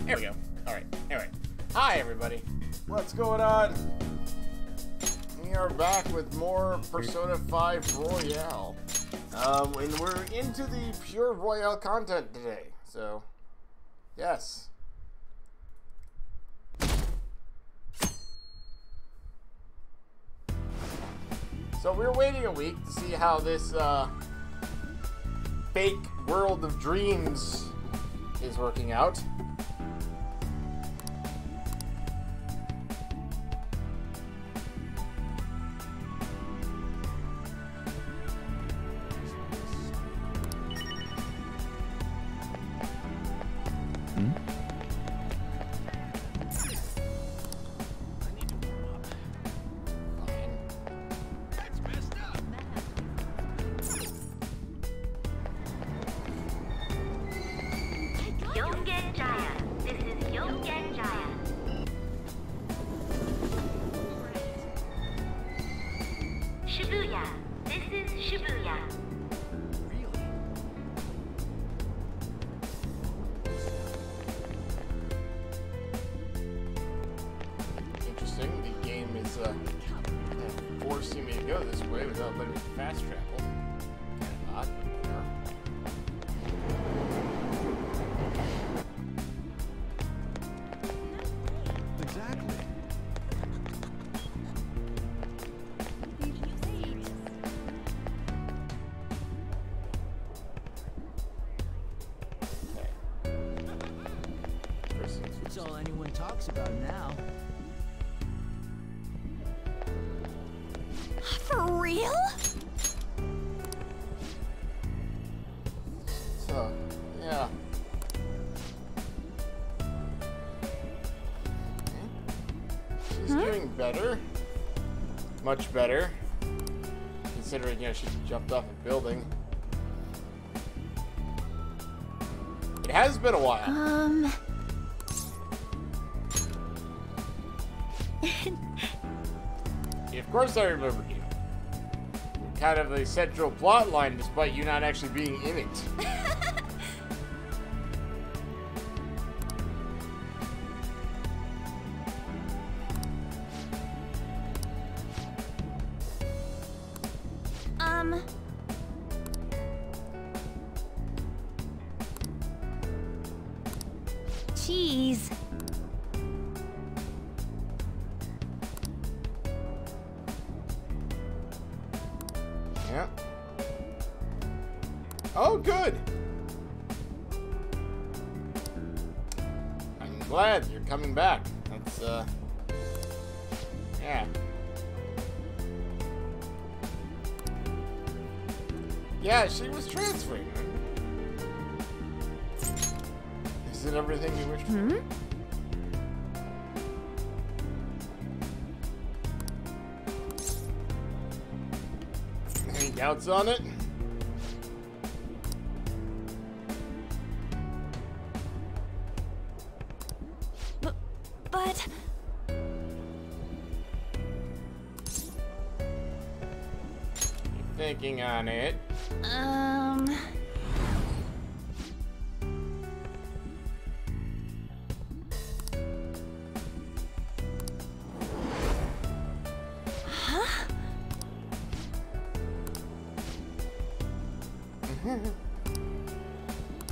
There we go. Alright, anyway. Hi, everybody. What's going on? We are back with more Persona 5 Royale. And we're into the pure Royale content today. So, yes. So we're waiting a week to see how this fake World of Dreams is working out. Shibuya. This is Shibuya. Really? Interesting. The game is forcing me to go this way without letting me fast travel. Kind of odd, but whatever. Exactly. It's all anyone talks about now. For real? So, yeah. She's doing better. Much better. Considering, you know, she jumped off a building. It has been a while. Of course I remember you. You're kind of the central plot line despite you not actually being in it. Cheese. Yeah. Oh, good. I'm glad you're coming back. That's, yeah. Yeah, she was transferring. Is it everything you wished for? Any doubts on it? But... You're thinking on it.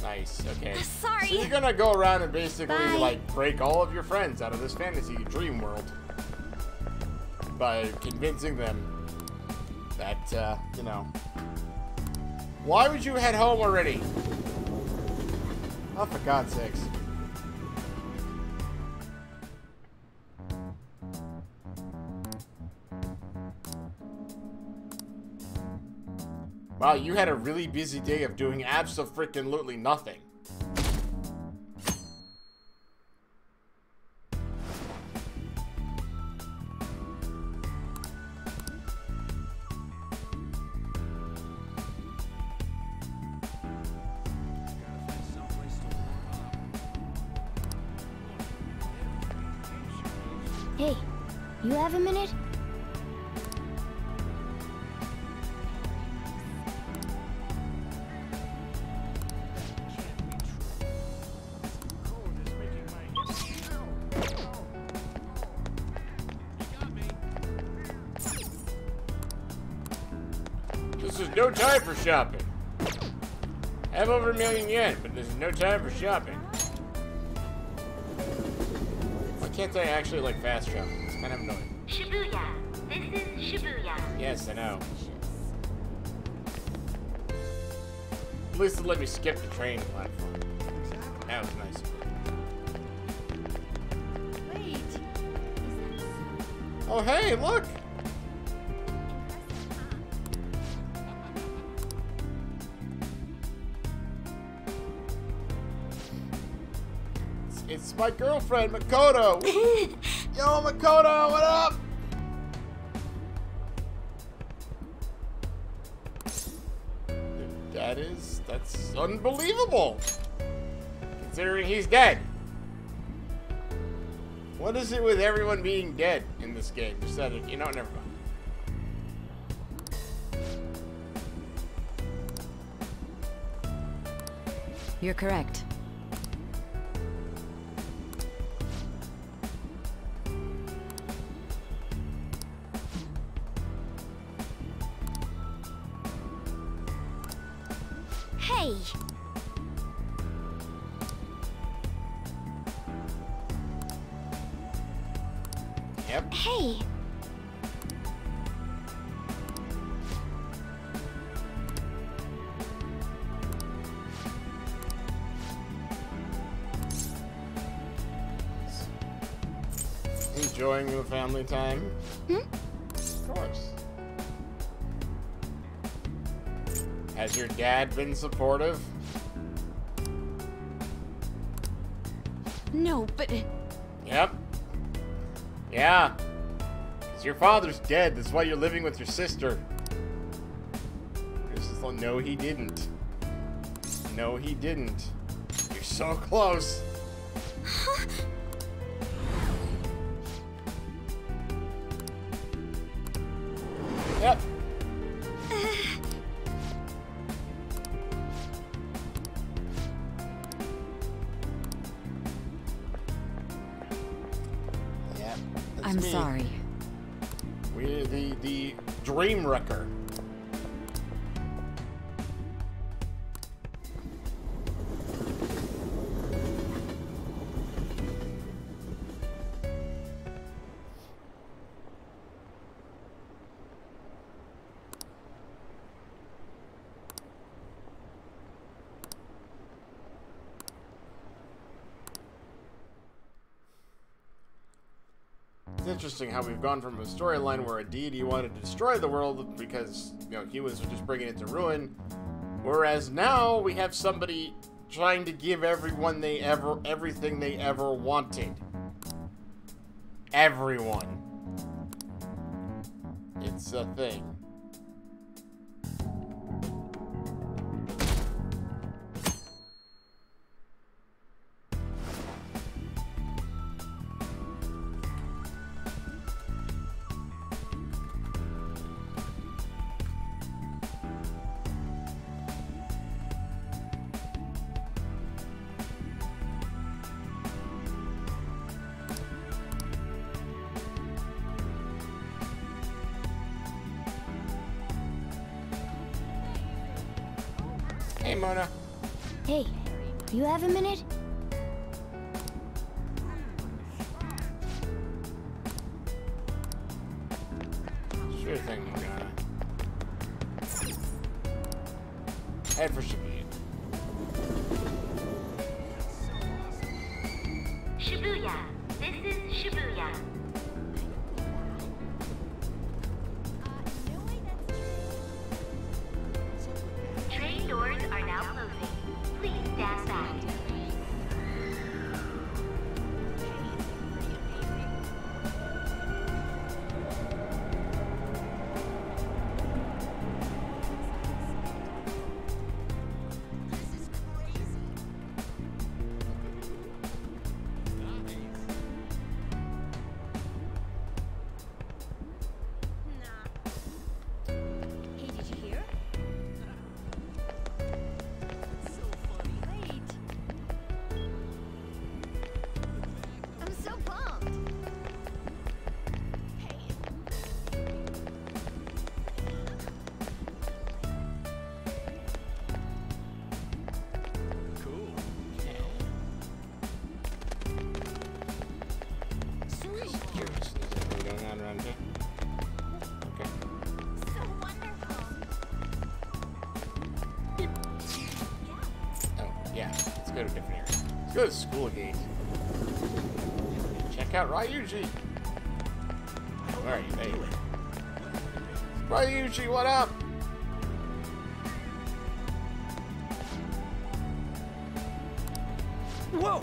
Nice, okay. Sorry. So you're gonna go around and basically, Bye. like, break all of your friends out of this fantasy dream world by convincing them that, you know. Why would you head home already? Oh, for God's sakes. Wow, you had a really busy day of doing abso-freaking-lutely nothing. Hey, you have a minute? This is no time for shopping. I have over 1 million yen, but this is no time for shopping. Why can't I actually like fast travel? It's kind of annoying. Shibuya. This is Shibuya. Yes, I know. At least it let me skip the train platform. That was nice. Wait. Oh, hey, look! It's my girlfriend, Makoto! Woohoo! Yo, Makoto, what up? That's unbelievable! Considering he's dead. What is it with everyone being dead in this game? Just that, you know, never mind. You're correct. Hey. Yep. Hey. Enjoying the family time? Hmm? Of course. Has your dad been supportive? No, but... Yep. Yeah. Because your father's dead. That's why you're living with your sister. No, he didn't. No, he didn't. You're so close. Yep. Yep. I'm me. sorry. We're the Dream Wrecker. It's interesting how we've gone from a storyline where a deity wanted to destroy the world because, you know, humans were just bringing it to ruin, whereas now we have somebody trying to give everyone everything they ever wanted. Everyone. It's a thing. Hey, Mona. Hey. You have a minute? Sure thing, Morgana. Head for Shibuya. Shibuya. This is Shibuya. Train doors are now closing. Please stand back. go to a different area. Let's go to School Gate. Check out Ryuji. Where are you? There you are. Ryuji, what up? Whoa!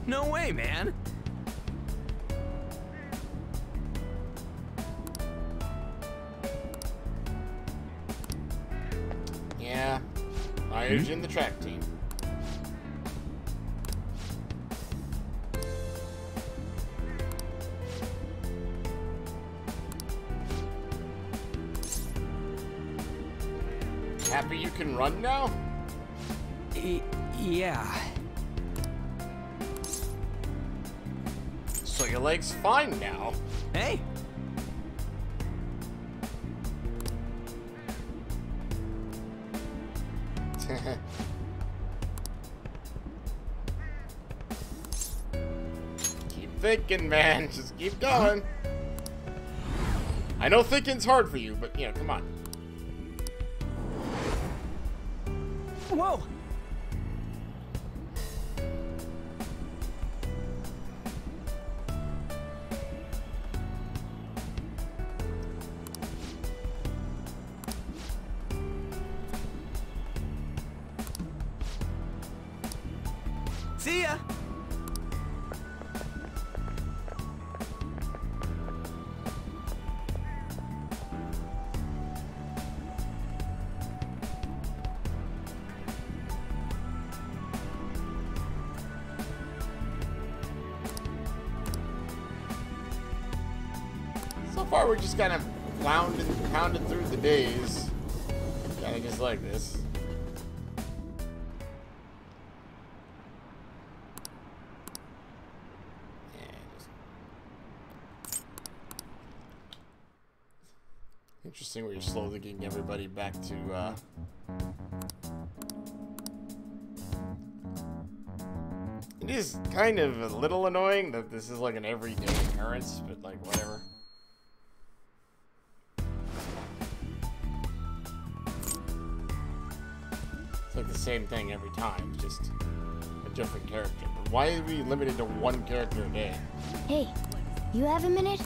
No way, man! Yeah, Ryuji in the track team. Happy you can run now? Yeah. So your leg's fine now. Hey! Keep thinking, man. Just keep going. I know thinking's hard for you, but, you know, come on. Whoa! See ya! So far, we're just kind of pounded through the days. Kind of just like this. Interesting where you're slowly getting everybody back to, It is kind of a little annoying that this is like an everyday occurrence, but like, whatever. It's like the same thing every time, just a different character. But why are we limited to one character a day? Hey, you have a minute?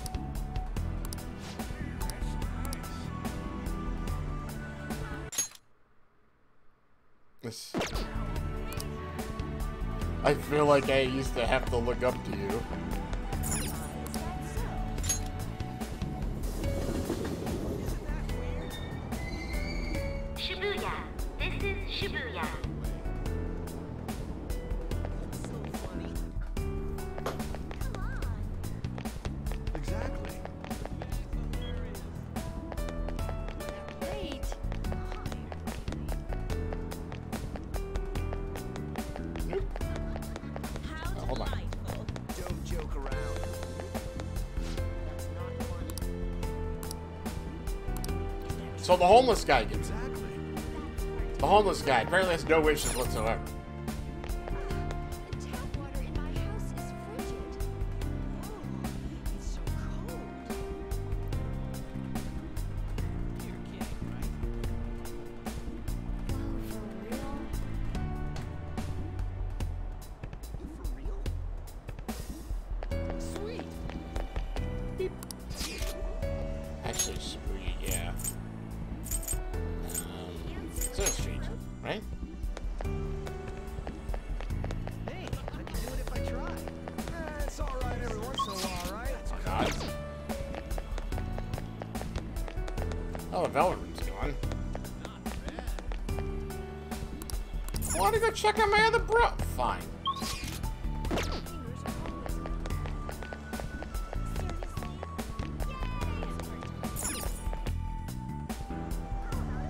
This... I feel like I used to have to look up to you. Shibuya. This is Shibuya. Exactly. Wait. Oh, hold on. Don't joke around. So the homeless guy gets it. Exactly. The homeless guy apparently has no wishes whatsoever. The tap water in my house is frigid. Oh, it's so cold. You're kidding, right? Oh, for real? You for real? Sweet. Actually, Shibuya, yeah. It's a street, right? Hey, I can do it if I try. It's all right every once in a while, right? Oh, God. Oh, the Velvet Room's gone. I want to go check on my other bro. Fine.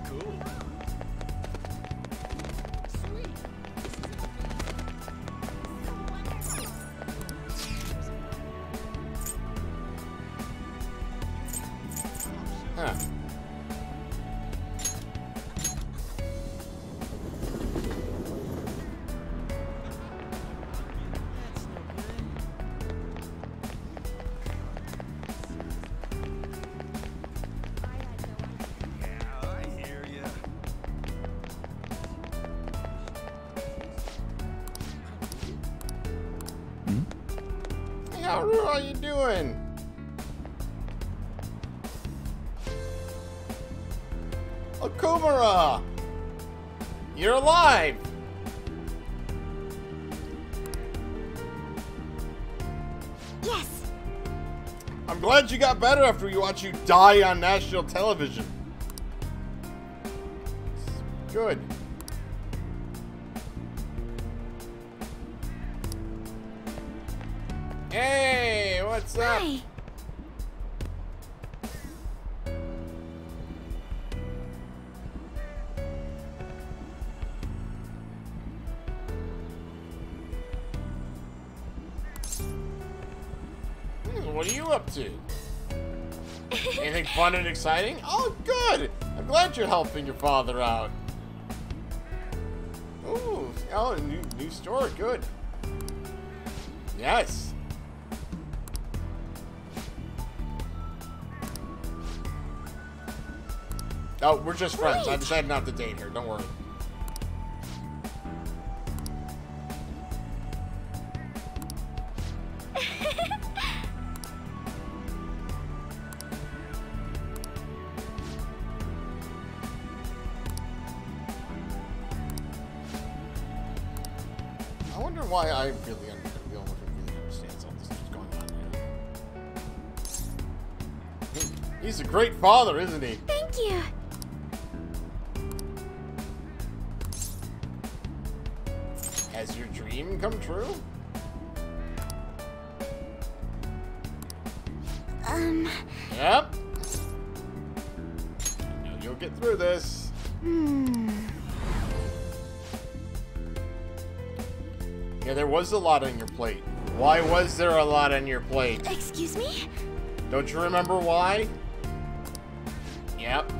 Cool. Huh. How are you doing? Okumura! You're alive! Yes. I'm glad you got better after we watched you die on national television. Good. Hey, what's up? Hi. What are you up to? Anything fun and exciting? Oh, good! I'm glad you're helping your father out. Ooh, oh, new store, good. Yes. Oh, we're just friends. I decided not to date her. Don't worry. I wonder why I really understands all this that's going on here. He's a great father, isn't he? Thank you. Has your dream come true? Yep. I know you'll get through this. Yeah, there was a lot on your plate. Why was there a lot on your plate? Excuse me? Don't you remember why? Yep.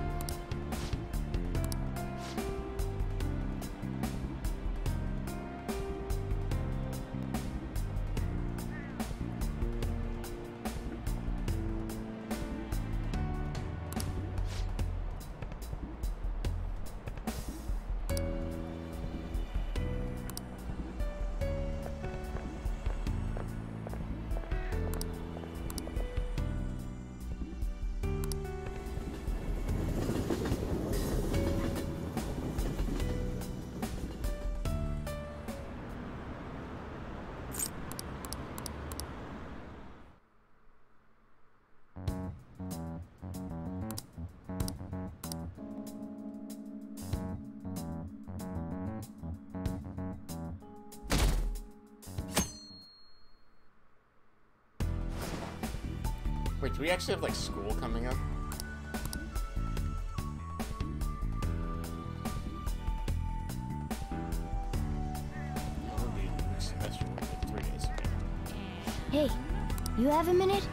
Wait, do we actually have, like, school coming up? It'll be next semester, like 3 days ago. Hey, you have a minute?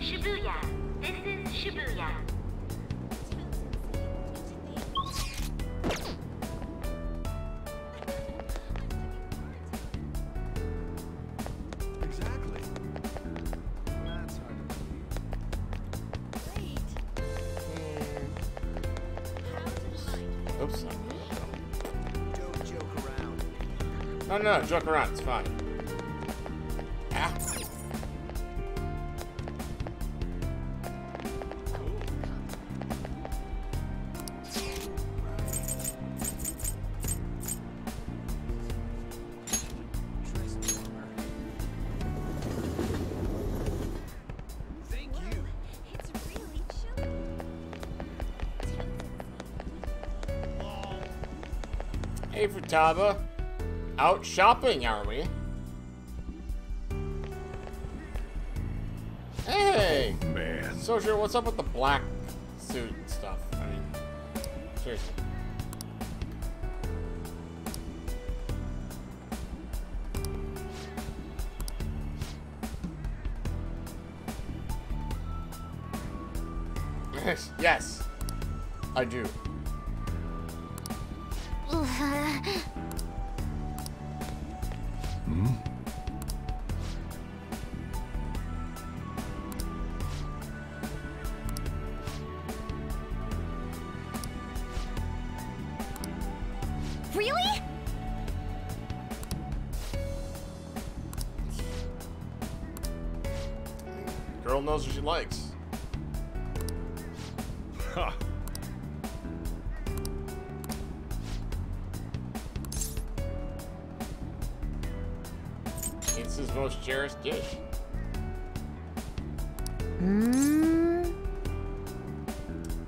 Shibuya. This is Shibuya. Exactly. That's hard to believe. Oops. Don't joke around. No, joke around. It's fine. Ah. Thank you. It's really chilly. Hey, Futaba. Out shopping, are we? Hey! Man. So sure, what's up with the black suit and stuff? I mean, seriously. Yes, I do. Really? Girl knows what she likes. Ha! It's his most cherished dish.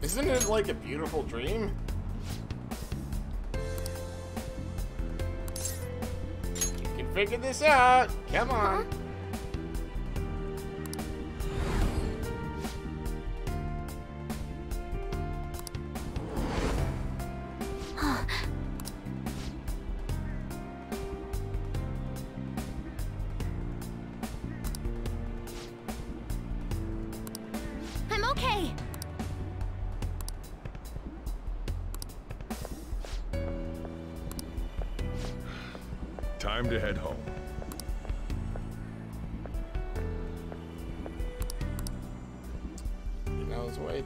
Isn't it like a beautiful dream? You can figure this out. Come on. I'm okay. Time to head home. You know, let's wait.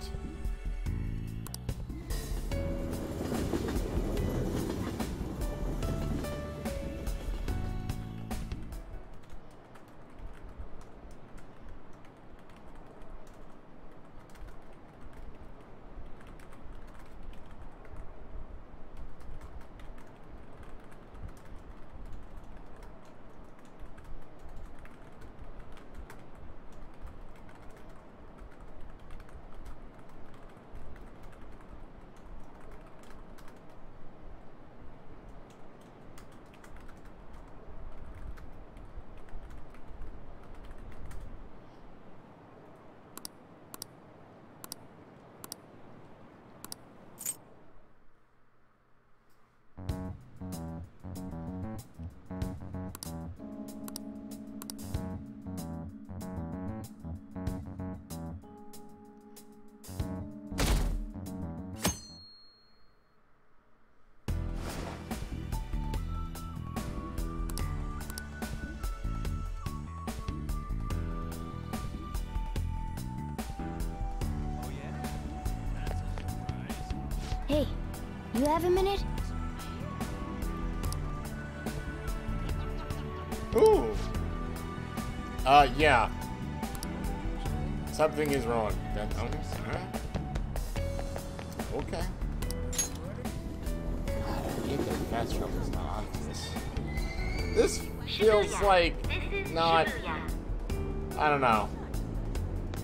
Hey, you have a minute? Ooh. Yeah. Something is wrong. Okay. I think the fast travel's not on this. This feels Shibuya. like This is not. Shibuya. I don't know.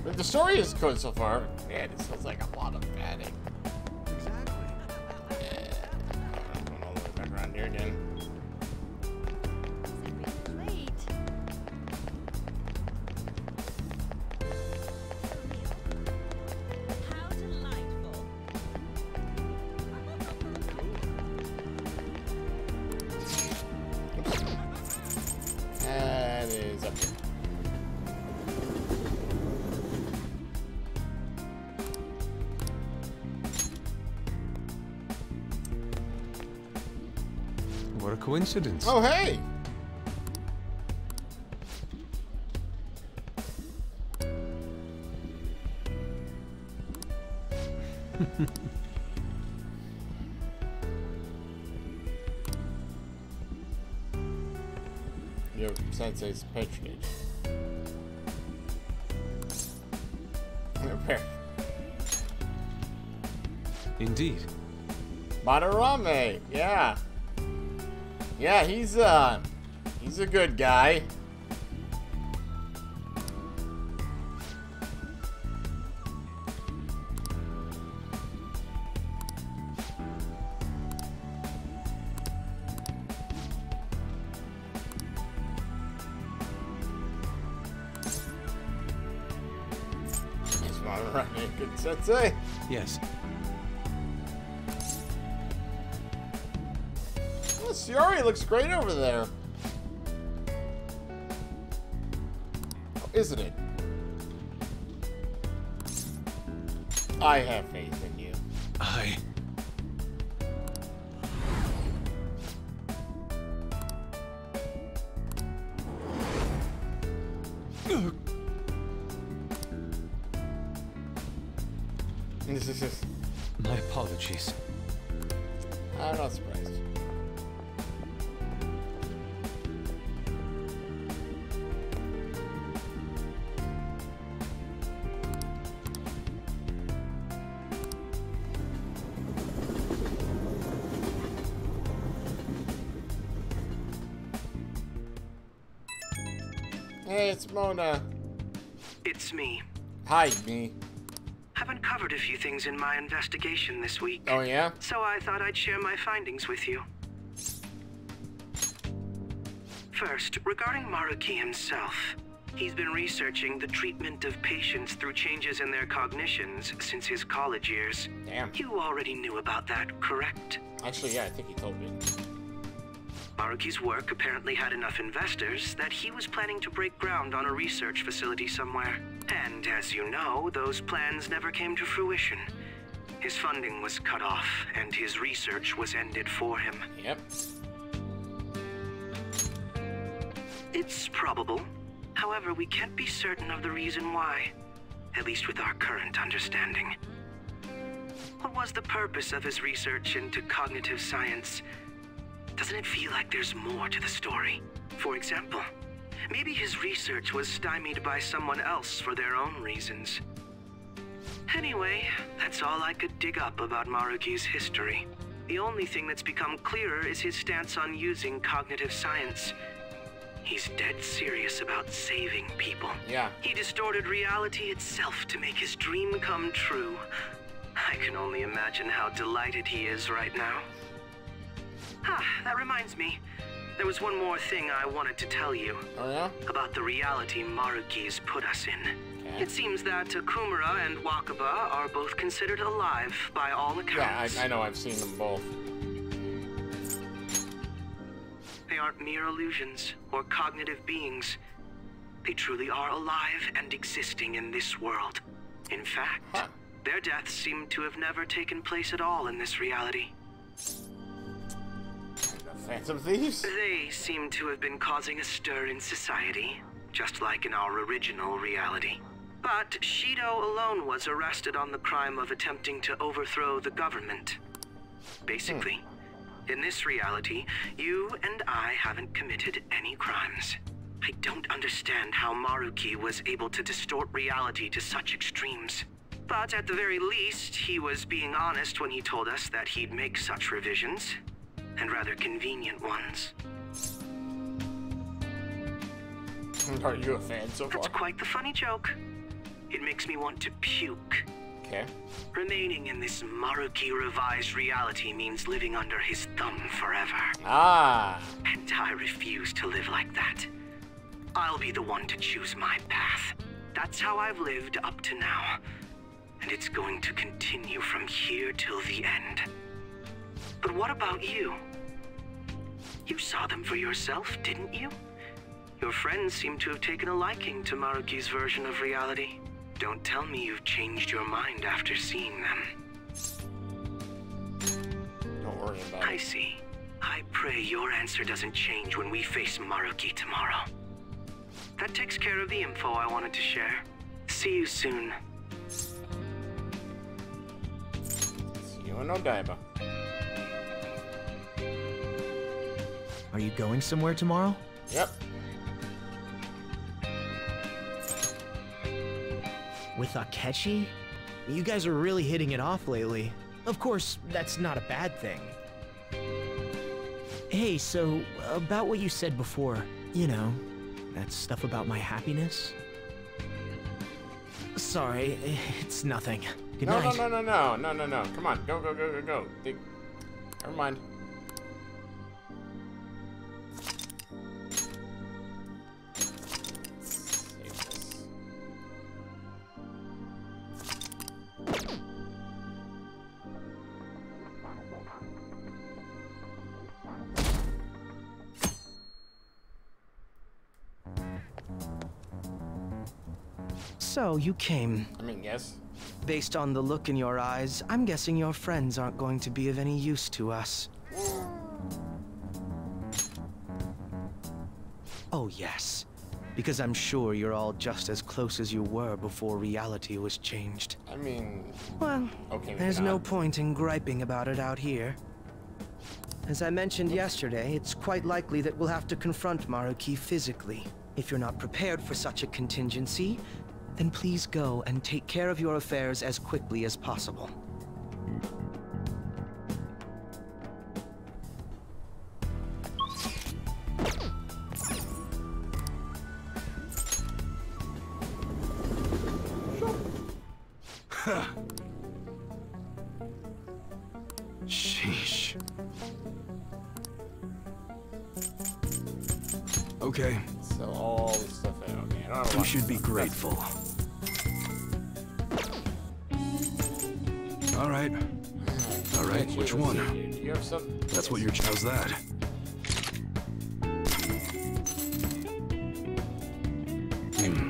But the story is good so far. Man, it feels like a lot of padding. Exactly. I'm going all the way back around here again. Wait. How delightful. That is up here. What a coincidence. Oh, hey! Your sensei's patronage. Repair. Indeed. Madarame, yeah. Yeah, he's a good guy. Is Madarame a good sensei? Yes. Oh, Shiori looks great over there. Oh, isn't it? I have faith in you. I... My apologies. I'm not surprised. Hey, it's Mona. It's me. Hi, me. I've uncovered a few things in my investigation this week. Oh, yeah? So I thought I'd share my findings with you. First, regarding Maruki himself. He's been researching the treatment of patients through changes in their cognitions since his college years. Damn. You already knew about that, correct? Actually, yeah, I think he told me. Maruki's work apparently had enough investors that he was planning to break ground on a research facility somewhere. And as you know, those plans never came to fruition. His funding was cut off, and his research was ended for him. Yep. It's probable. However, we can't be certain of the reason why. At least with our current understanding. What was the purpose of his research into cognitive science? Doesn't it feel like there's more to the story? For example, maybe his research was stymied by someone else for their own reasons. Anyway, that's all I could dig up about Maruki's history. The only thing that's become clearer is his stance on using cognitive science. He's dead serious about saving people. Yeah. He distorted reality itself to make his dream come true. I can only imagine how delighted he is right now. Ah, that reminds me. There was one more thing I wanted to tell you. Oh, yeah? About the reality Maruki's put us in. Okay. It seems that Kumura and Wakaba are both considered alive by all accounts. Yeah, I know. I've seen them both. They aren't mere illusions or cognitive beings. They truly are alive and existing in this world. In fact, their deaths seem to have never taken place at all in this reality. Phantom Thieves? They seem to have been causing a stir in society, just like in our original reality. But Shido alone was arrested on the crime of attempting to overthrow the government. Basically, in this reality, you and I haven't committed any crimes. I don't understand how Maruki was able to distort reality to such extremes. But at the very least, he was being honest when he told us that he'd make such revisions. And rather convenient ones. Are you a fan so far? That's quite the funny joke. It makes me want to puke. Okay. Remaining in this Maruki revised reality means living under his thumb forever. Ah. And I refuse to live like that. I'll be the one to choose my path. That's how I've lived up to now. And it's going to continue from here till the end. But what about you? You saw them for yourself, didn't you? Your friends seem to have taken a liking to Maruki's version of reality. Don't tell me you've changed your mind after seeing them. Don't worry about I it. see. I pray your answer doesn't change when we face Maruki tomorrow. That takes care of the info I wanted to share. See you soon. See you in Odaiba. Are you going somewhere tomorrow? Yep. With Akechi? You guys are really hitting it off lately. Of course, that's not a bad thing. Hey, so, about what you said before, you know, that stuff about my happiness? Sorry, it's nothing. Good No, night. no. Come on, go. Never mind. So, you came. I mean, yes. Based on the look in your eyes, I'm guessing your friends aren't going to be of any use to us. Oh yes. Because I'm sure you're all just as close as you were before reality was changed. I mean... Well, okay, there's no point in griping about it out here. As I mentioned yesterday, it's quite likely that we'll have to confront Maruki physically. If you're not prepared for such a contingency, then please go and take care of your affairs as quickly as possible. Sheesh. Okay. So all the stuff out. Okay, I don't have a You lot should of be stuff. grateful. All right. All right, Let's which see, one? do you have some? That's what your how's that?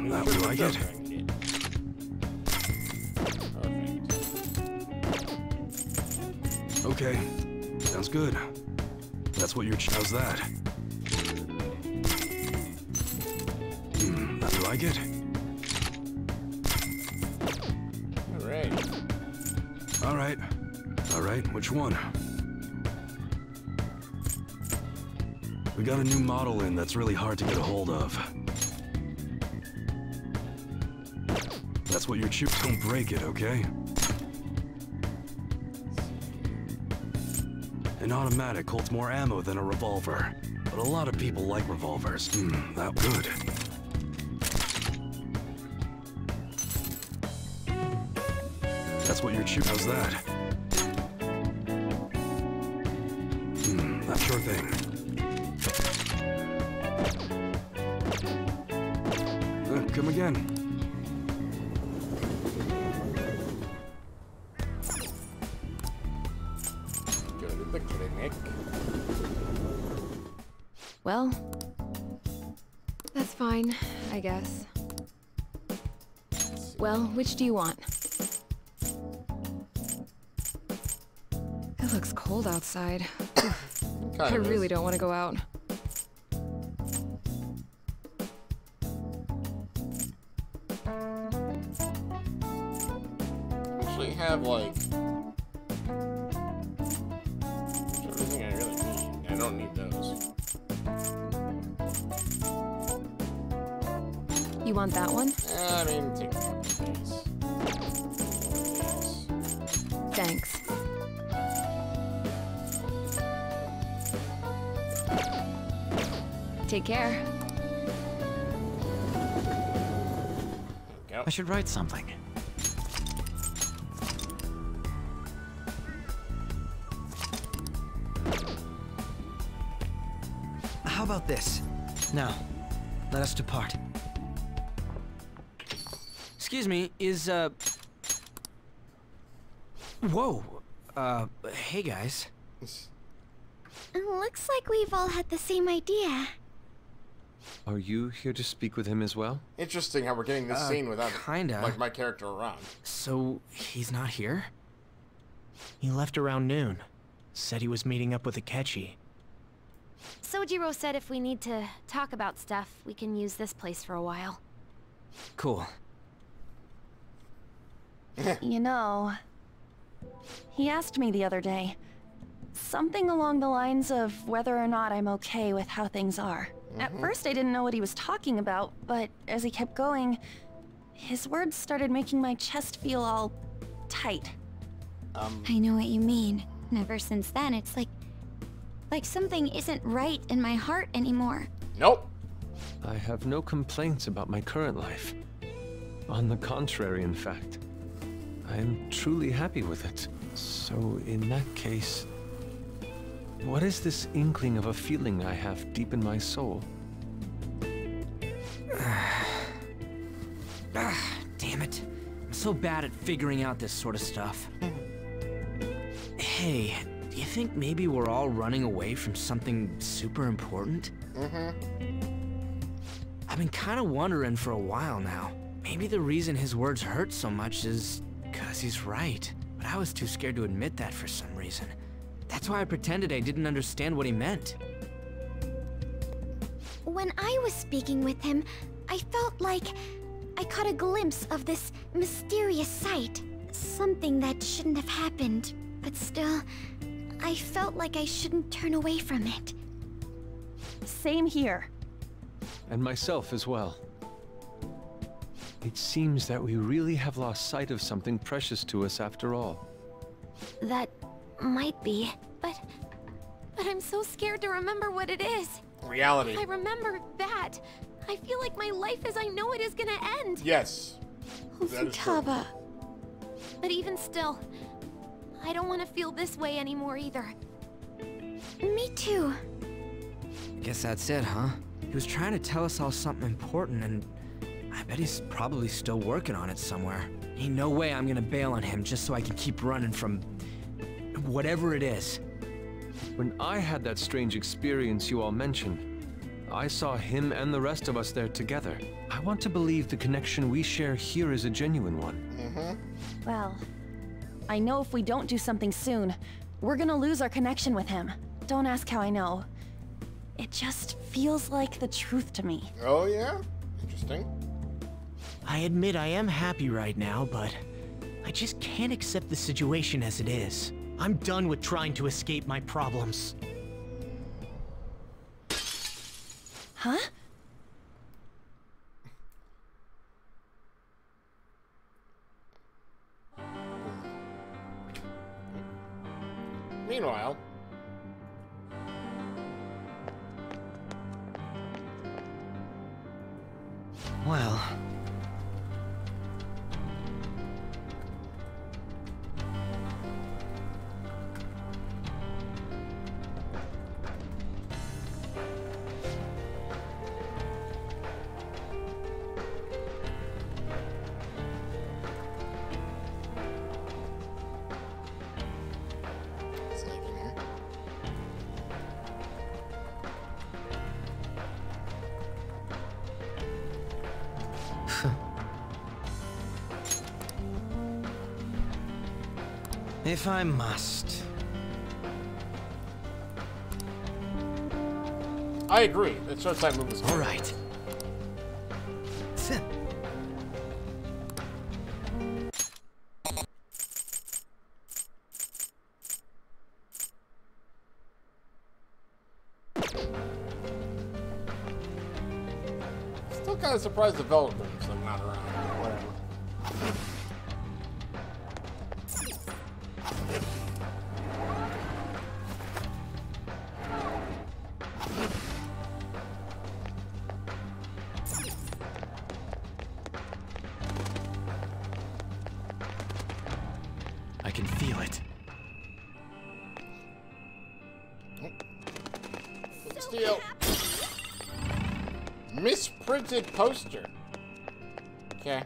That would like it. Perfect. Okay. Sounds good. That's what your how's that? That would like it. Alright. All right. All right, which one? We got a new model in that's really hard to get a hold of. That's what your don't break it, okay? An automatic holds more ammo than a revolver, but a lot of people like revolvers. That good. That's what your how's that? That sure thing. Come again. Go to the clinic. Well, that's fine, I guess. Well, which do you want? It looks cold outside. I really don't want to go out. Actually have like everything I really need. I don't need those. You want that one? I mean, take a couple of days. Thanks. Take care. Go. I should write something. How about this? Now, let us depart. Excuse me, Whoa! Hey guys. Looks like we've all had the same idea. Are you here to speak with him as well? Interesting how we're getting this scene without kinda. like my character around. So, he's not here? He left around noon. Said he was meeting up with Akechi. Sojiro said if we need to talk about stuff, we can use this place for a while. Cool. You know, he asked me the other day, something along the lines of whether or not I'm okay with how things are. At first I didn't know what he was talking about, but as he kept going, his words started making my chest feel all tight. I know what you mean. And ever since then, it's like something isn't right in my heart anymore. Nope. I have no complaints about my current life. On the contrary, in fact. I am truly happy with it. So, in that case, what is this inkling of a feeling I have deep in my soul? Damn it. I'm so bad at figuring out this sort of stuff. Hey, do you think maybe we're all running away from something super important? I've been kind of wondering for a while now. Maybe the reason his words hurt so much is because he's right. But I was too scared to admit that for some reason. That's why I pretended I didn't understand what he meant. When I was speaking with him, I felt like I caught a glimpse of this mysterious sight. Something that shouldn't have happened, but still, I felt like I shouldn't turn away from it. Same here. And myself as well. It seems that we really have lost sight of something precious to us after all. That might be, but I'm so scared to remember what it is. Reality. If I remember that, I feel like my life as I know it is gonna end. Yes. Futaba. But even still, I don't want to feel this way anymore either. Me too. Guess that's it, huh? He was trying to tell us all something important, and I bet he's probably still working on it somewhere. Ain't no way I'm gonna bail on him just so I can keep running from whatever it is. When I had that strange experience you all mentioned, I saw him and the rest of us there together. I want to believe the connection we share here is a genuine one. Well, I know if we don't do something soon, we're gonna lose our connection with him. Don't ask how I know. It just feels like the truth to me. Oh yeah? Interesting. I admit I am happy right now, but I just can't accept the situation as it is. I'm done with trying to escape my problems. Huh? Meanwhile, Well... if I must. I agree. That Showtime move was all right. Still kind of surprised the developers are not around. Whatever. I can feel it. Steal. Misprinted poster. Okay.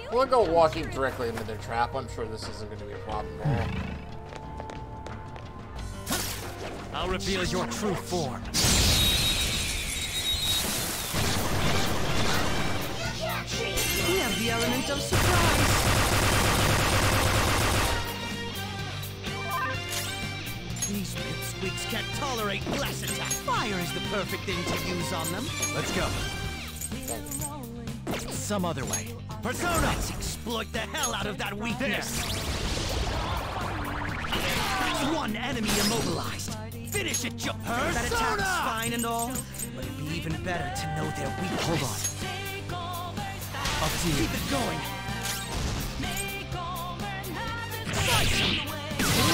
We'll go walking directly into their trap. I'm sure this isn't going to be a problem at all. I'll reveal your true form. We have the element of surprise. These pipsqueaks can't tolerate glass attack. Fire is the perfect thing to use on them. Let's go. Some other way. Persona! Let's exploit the hell out of that weakness! That's one enemy immobilized. Finish it, Persona! That attack's fine and all, but it'd be even better to know their weakness. Hold on. Up to you. Keep it going. Slice them!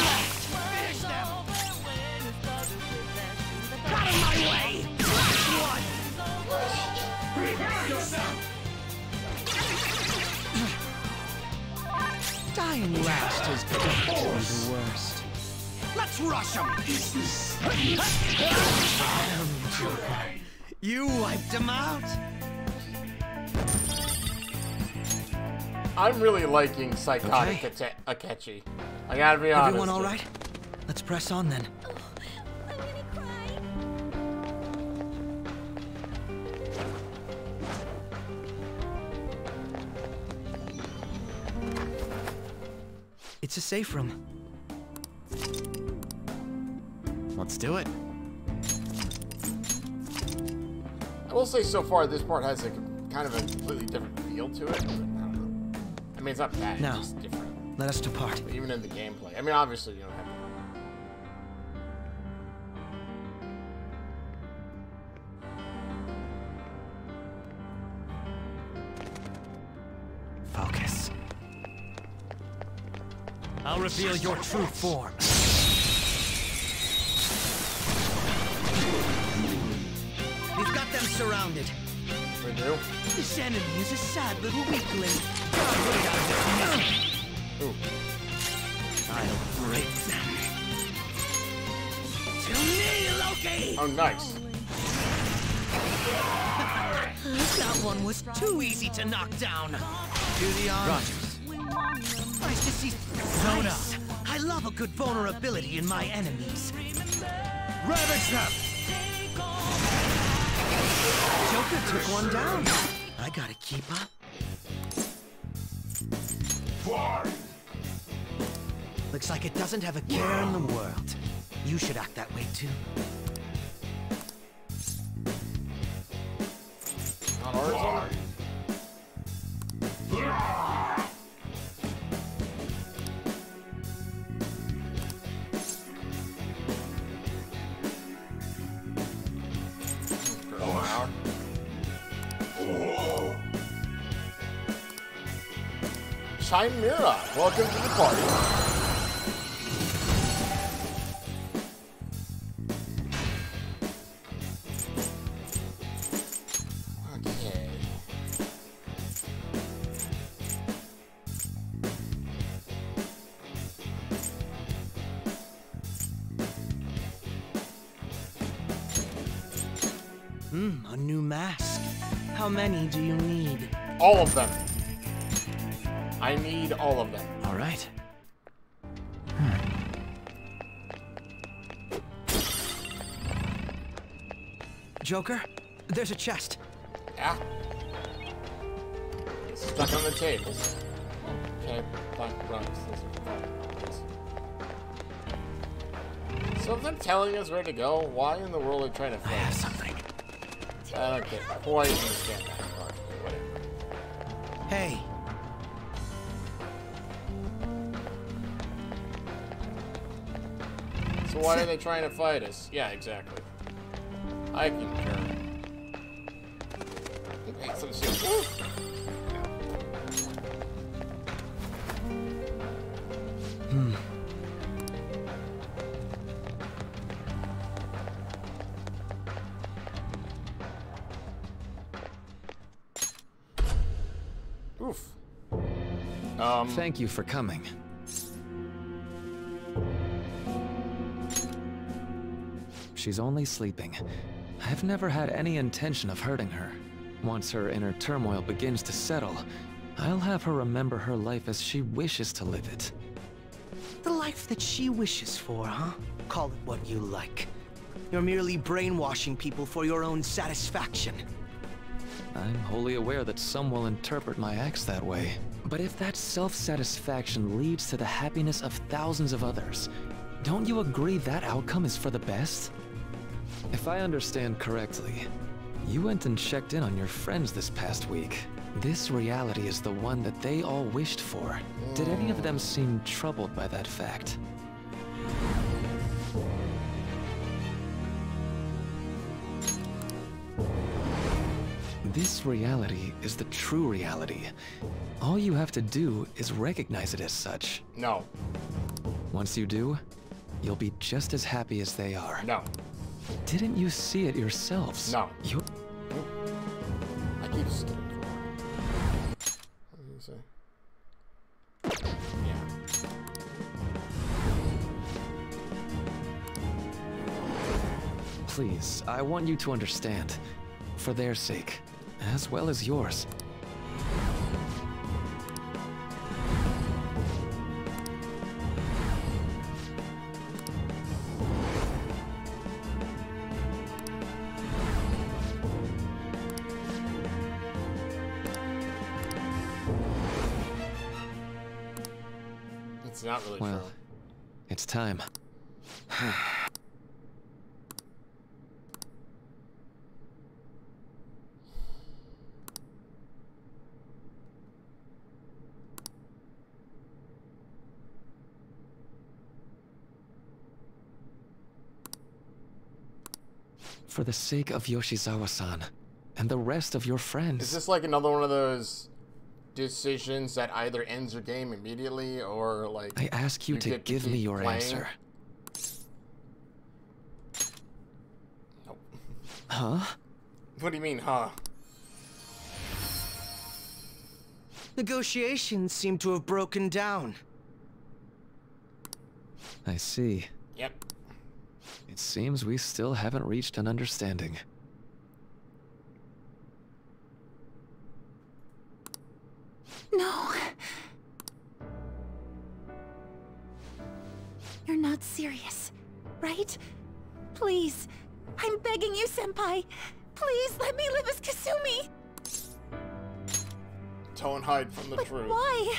Left! Finish them! Out of my way! Last one! Prepare yourself! Dying last is definitely the worst. Let's rush him! You wiped him out? I'm really liking Psychotic Akechi. I gotta be honest. Everyone all right? Let's press on then. I'm gonna cry. It's a safe room. Let's do it. I will say so far this part has a kind of a completely different feel to it. But I don't know. I mean, it's not bad. Now, it's just different. Let us depart. But even in the gameplay. I mean, obviously you don't have. Focus. I'll reveal your true form. We've got them surrounded. We do? This enemy is a sad little weakling. God, put it out of their misery. Ooh. I'll break them. To me, Loki! Oh, nice. That one was too easy to knock down. To the arm. Rogers. Nice to see. Zona. I love a good vulnerability in my enemies. Ravage them! Joker took one down. I gotta keep up. Looks like it doesn't have a care in the world. You should act that way too. Not ours. Chimera, welcome to the party. Okay. A new mask. How many do you need? All of them. I need all of them. All right. Joker, there's a chest. Yeah. It's stuck on the tables. Okay, fine, run. So if they're telling us where to go, why in the world are they trying to find I have us? something. I don't quite understand that part. Whatever. Hey. So why are they trying to fight us? Yeah, exactly. I concur. Hey, some shit. Oof. Thank you for coming. She's only sleeping. I've never had any intention of hurting her. Once her inner turmoil begins to settle, I'll have her remember her life as she wishes to live it. The life that she wishes for, huh? Call it what you like. You're merely brainwashing people for your own satisfaction. I'm wholly aware that some will interpret my acts that way. But if that self-satisfaction leads to the happiness of thousands of others, don't you agree that outcome is for the best? If I understand correctly, you went and checked in on your friends this past week. This reality is the one that they all wished for. Did any of them seem troubled by that fact? This reality is the true reality. All you have to do is recognize it as such. No. Once you do, you'll be just as happy as they are. No. Didn't you see it yourselves? No. You... I keep skipping forward. What did you say? Yeah. Please, I want you to understand. For their sake, as well as yours. It's not really well, true. It's time. For the sake of Yoshizawa-san and the rest of your friends. Is this like another one of those decisions that either ends your game immediately or like I ask you to give me your answer. Nope. Huh? What do you mean, huh? Negotiations seem to have broken down. I see. Yep. It seems we still haven't reached an understanding. No. You're not serious, right? Please. I'm begging you, Senpai. Please let me live as Kasumi. Don't hide from the truth. Why?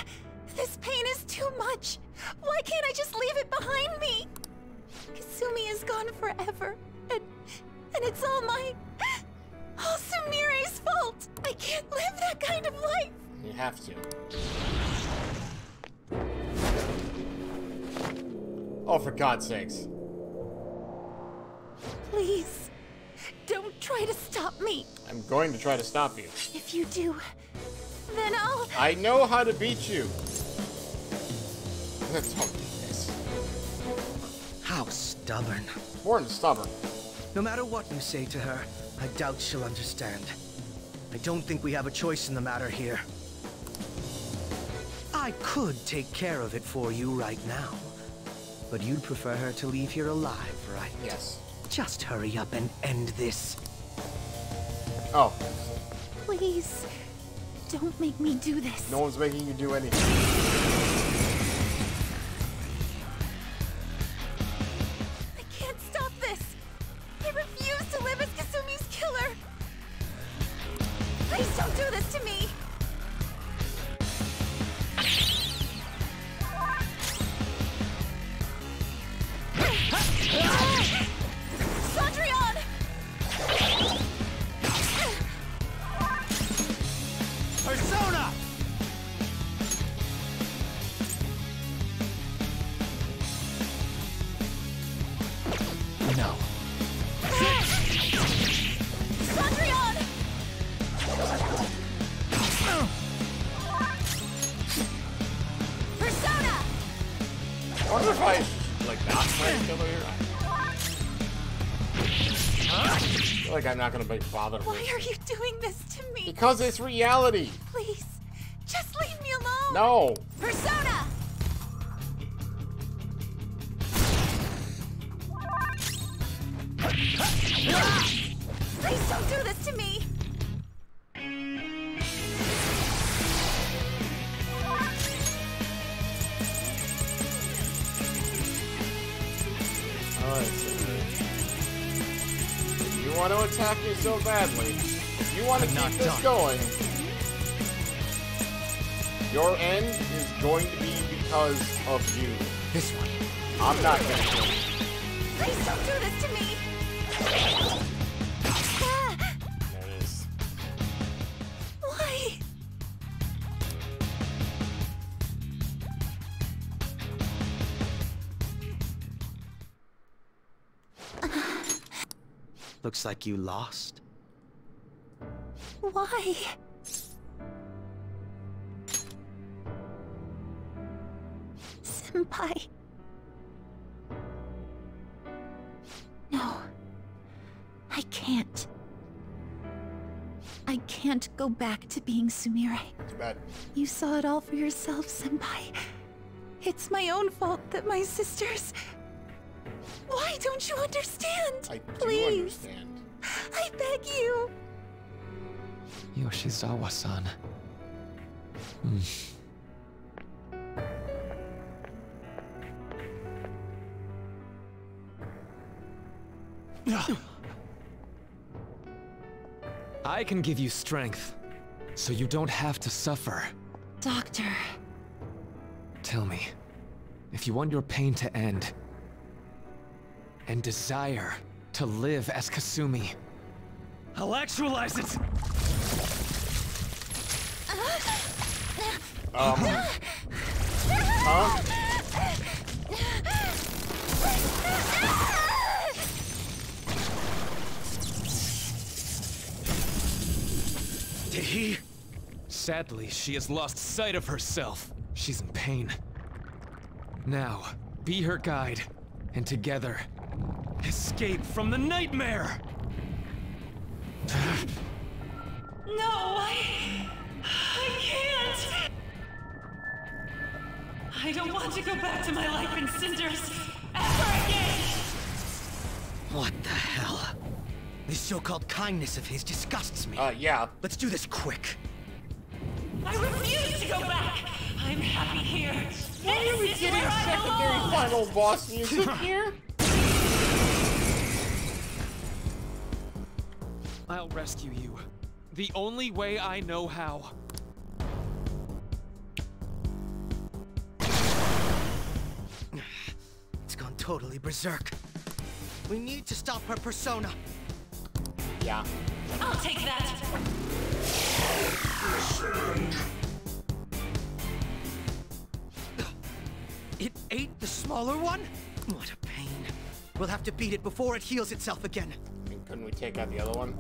This pain is too much. Why can't I just leave it behind me? Kasumi is gone forever, and it's all Sumire's fault. I can't live that kind of life. You have to. Oh, for God's sakes. Please, don't try to stop me. I'm going to try to stop you. If you do, then I'll... I know how to beat you. Don't do this. How stubborn. More than stubborn. No matter what you say to her, I doubt she'll understand. I don't think we have a choice in the matter here. I could take care of it for you right now. But you'd prefer her to leave here alive, right? Yes. Just hurry up and end this. Oh. Please, don't make me do this. No one's making you do anything. I can't stop this. I refuse to live as Kasumi's killer. Please don't do this to me. Cendrillon! Persona! No. Cendrillon! Persona! I wonder if I like not play killer here. I feel like I'm not gonna be bothered Why with are you doing this to me? because it's reality. Please, just leave me alone. No. Persona! Please don't do this to me. Alright, so if you want to attack me so badly, if you want to keep this going, your end is going to be because of you. This one. I'm not gonna kill you. Please don't do this to me. There it is. Why? Looks like you lost. Why? Senpai. No. I can't. I can't go back to being Sumire. Too bad. You saw it all for yourself, Senpai. It's my own fault that my sisters... Why don't you understand? I do Please. understand. I beg you. Yoshizawa-san. I can give you strength, so you don't have to suffer. Doctor. Tell me, if you want your pain to end, and desire to live as Kasumi, I'll actualize it! Did he? Sadly, she has lost sight of herself. She's in pain. Now, be her guide, and together, escape from the nightmare! No, I can't! I don't want to go back to my life in cinders ever again! What the hell? This so-called kindness of his disgusts me. Yeah. Let's do this quick. I refuse to go back! I'm happy here! Why are we getting secondary final boss music here? I'll rescue you. The only way I know how. It's gone totally berserk. We need to stop her persona. Yeah. I'll take that! It ate the smaller one? What a pain. We'll have to beat it before it heals itself again. I mean, couldn't we take out the other one?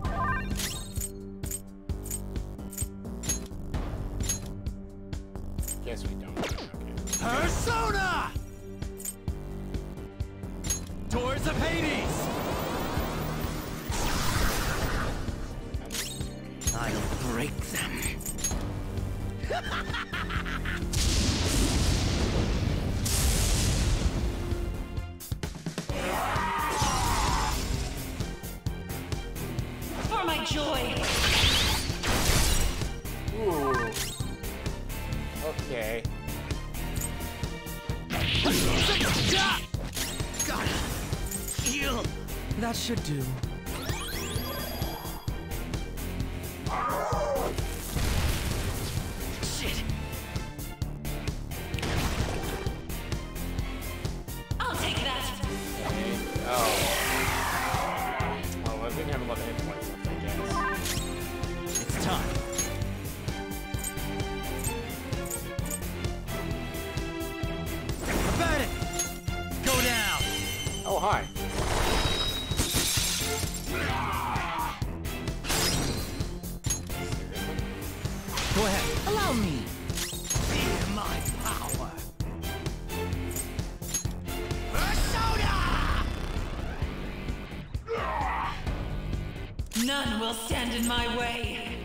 Guess we don't. Okay. Persona! Doors of Hades! I'll break them. For my joy! Ooh. Okay. Gotta heal. That should do. Shit. I'll take that! Okay. Oh. Well, I think I have a lot of hit points left, I guess. It's time. About it! Go down! Oh, hi. Go ahead. Allow me. Feel my power. Persona! None will stand in my way!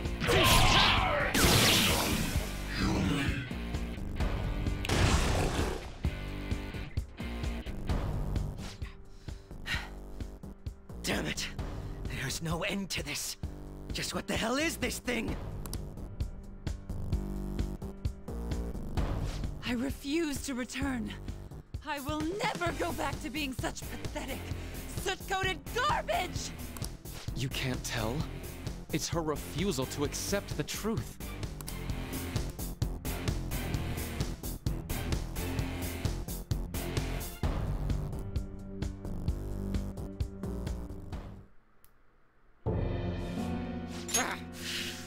Damn it. There's no end to this. Just what the hell is this thing? I refuse to return. I will never go back to being such pathetic, soot-coated garbage! You can't tell? It's her refusal to accept the truth.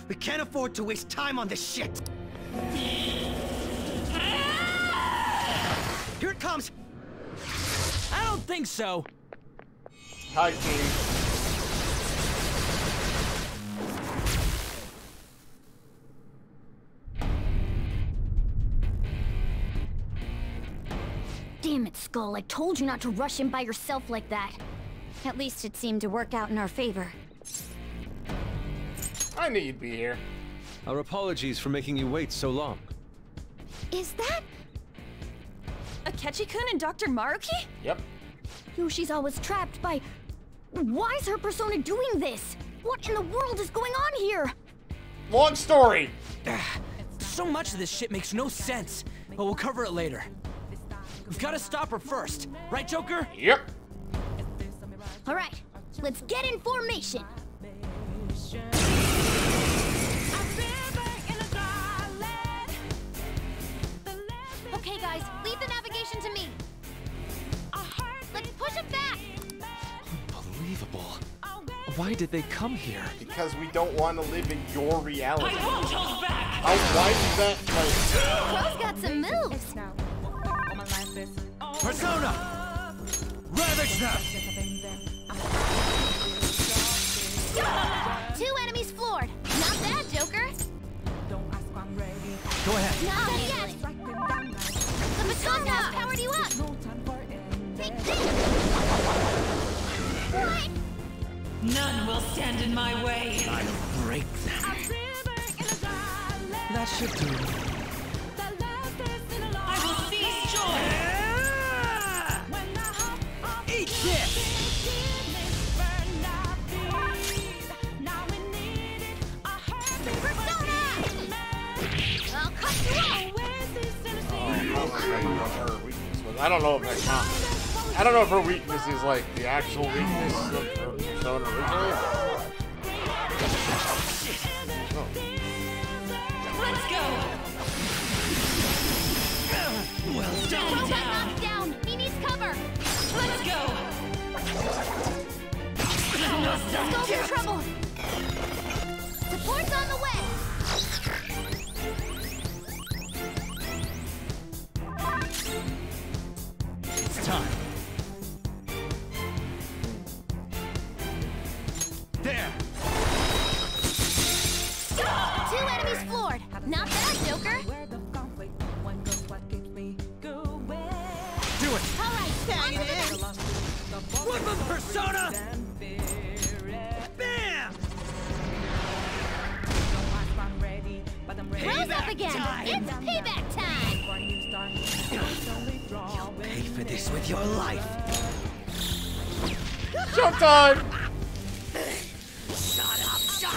We can't afford to waste time on this shit. Here it comes. I don't think so. Hi, team. Damn it, Skull. I told you not to rush in by yourself like that. At least it seemed to work out in our favor. I knew you'd be here. Our apologies for making you wait so long. Is that Akechi-kun and Dr. Maruki? Yep. Yoshizawa's always trapped by... Why is her persona doing this? What in the world is going on here? Long story. So much of this shit makes no sense, but we'll cover it later. We've got to stop her first, right, Joker? Yep. All right, let's get in formation. Okay, guys, leave the navigation to me. Why did they come here? Because we don't want to live in your reality. I won't hold back! Why is that like... Bro's got some moves. Persona! Ravage them! 2 enemies floored. Not bad, Joker. Go ahead. Not yet. The baton has powered you up. Take this. What? None will stand in my way. I'll break them. That should do it. I will seize joy. Eat this! Persona! I'll cut you I don't know if that counts. I don't know if her weakness is like the actual weakness of her persona originally. Let's go. Well done. Bro's got knocked down. He needs cover. Let's go. Let's go for trouble. Support's on the way. It's time. There! 2 enemies floored. Not bad, Joker. Do it! All right, on to the next. Flip of Persona! Bam! Bro's up again. It's payback time. You'll pay for this with your life. Showtime! Shut up! Shut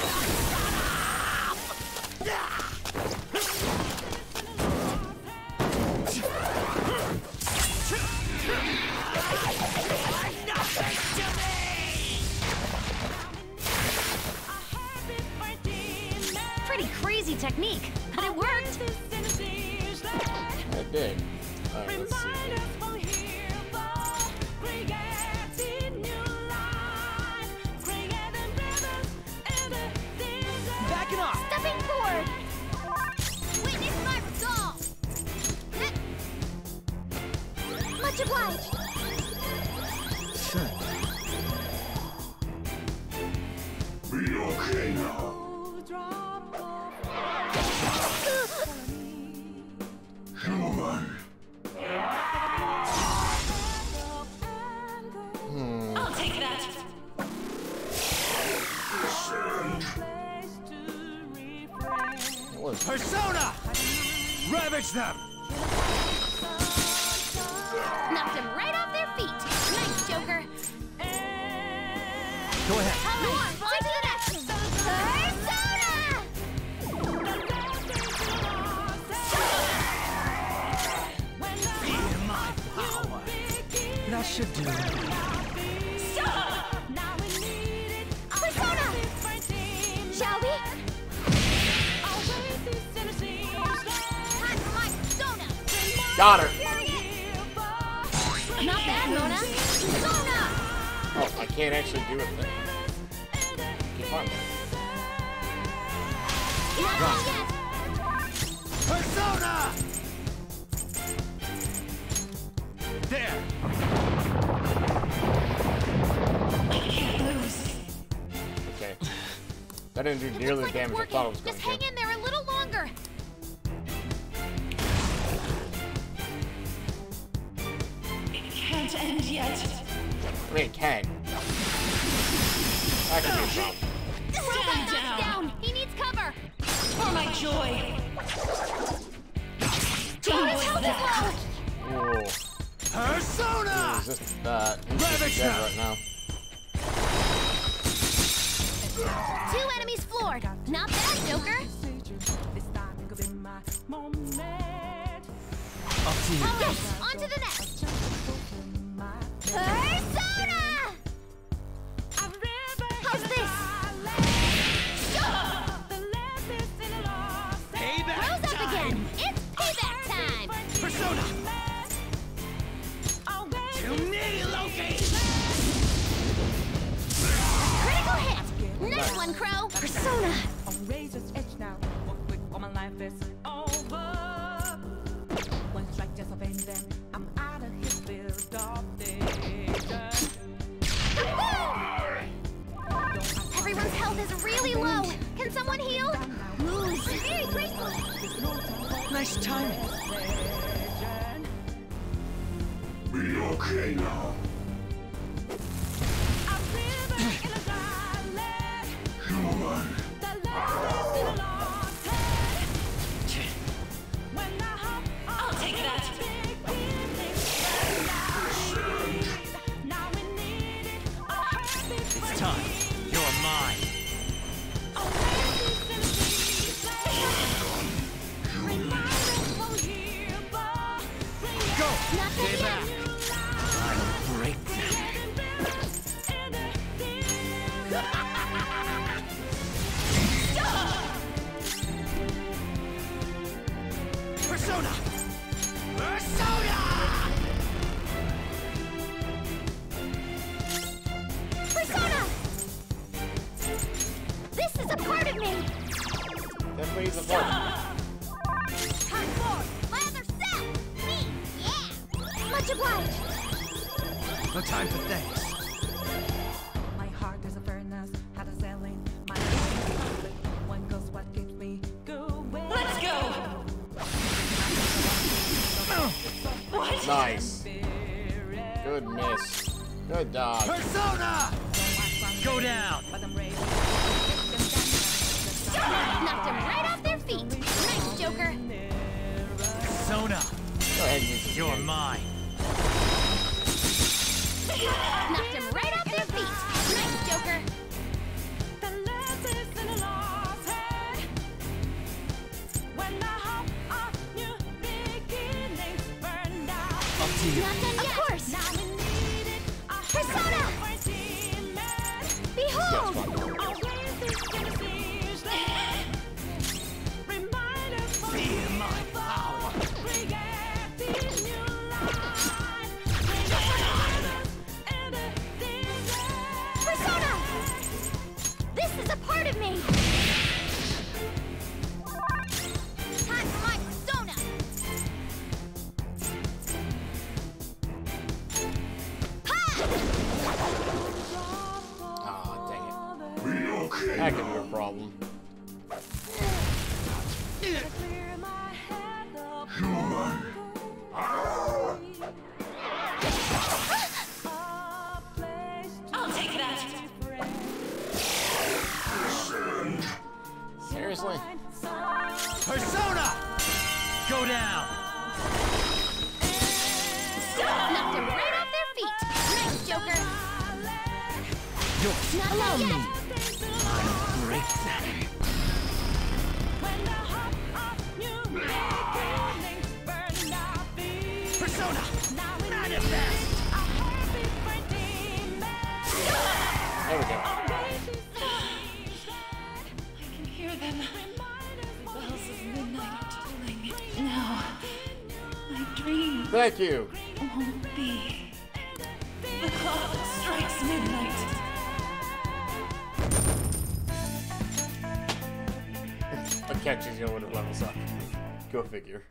Pretty crazy technique, but it worked. It did. Alright, let's see. Backing off! Stepping forward. Witness my resolve. Much obliged. Be okay now. Human. I'll take that. Persona! Ravage them! Knocked him right off their feet. Nice, Joker. Go ahead. Come on, on to the next. Feel my power. That should do it. Persona! Shall we? Time for my Persona! Got her. Not bad, Mona. Persona! Oh, I can't actually do it then. Keep on. Not yet. Persona! There! I can't lose. Okay. That didn't do nearly the damage I thought it was going Just to. hang in there a little longer. It can't end yet. I mean, it can. That could be a problem. Stand down. He needs cover. For my joy. His health is low. Whoa. Persona! Resist that. Ravage Dead them. right now. 2 enemies floored. Not bad, Joker. Up to you. Yes, on to the next. Persona! How's this? Payback Bro's up time! again. It's payback time. Persona! To me, Loki! Critical hit. Nice one, Crow. Persona. On razor's edge now. Walk quick or my life is over. One strike just a vein, then I'm out of his field of vision. Everyone's health is really low. Can someone heal? Ooh, very grateful. Nice timing. Be okay now. Human. I'll take that. It's time. You're mine. Go! Stay back. I'll break Persona! Persona! Persona! This is a part of me! Definitely is a part. Time for my other self! Me! Yeah! Much obliged! No time for thanks. My heart is a furnace, had a selling. My one goes what keeps me going. Let's go! What? Nice. Good miss. Good dodge. Persona! Go down! Knocked him right off their feet! Nice, Joker! Persona! Go ahead, you're mine. Knocked him right off their feet! Nice, Joker! Up to you. Not done yet. Of course! Persona! Behold! Feel my power. Persona! This is a part of me! Time for my persona! Ah, dang it. Be okay That could now. be a problem. Human. I'll take that. Descend. Seriously? Persona! Go down! Knocked him right off their feet! Nice, Joker! You're Not done yet! I'll break that. Persona! Manifest! There we go. I can hear them. The bells of midnight are tolling. Now, my dream Thank you. won't be. The clock strikes midnight. Akechi's gonna would have levels up. Go figure.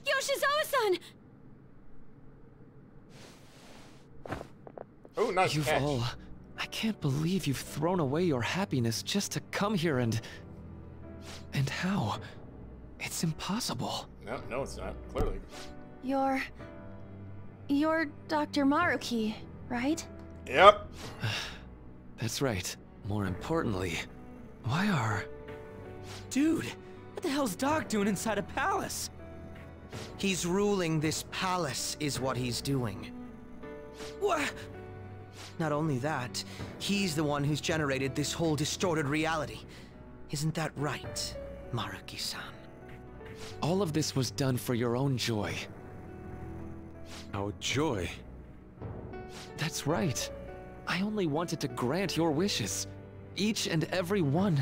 Yoshizawa-san! Oh, nice You've catch. all... I can't believe you've thrown away your happiness just to come here and... And how? It's impossible. No, it's not. Clearly. You're Dr. Maruki, right? Yep. That's right. More importantly, why are... Dude, what the hell's Doc doing inside a palace? He's ruling this palace, is what he's doing. What? Not only that, he's the one who's generated this whole distorted reality. Isn't that right, Maruki-san? All of this was done for your own joy. Our joy? That's right. I only wanted to grant your wishes. Each and every one.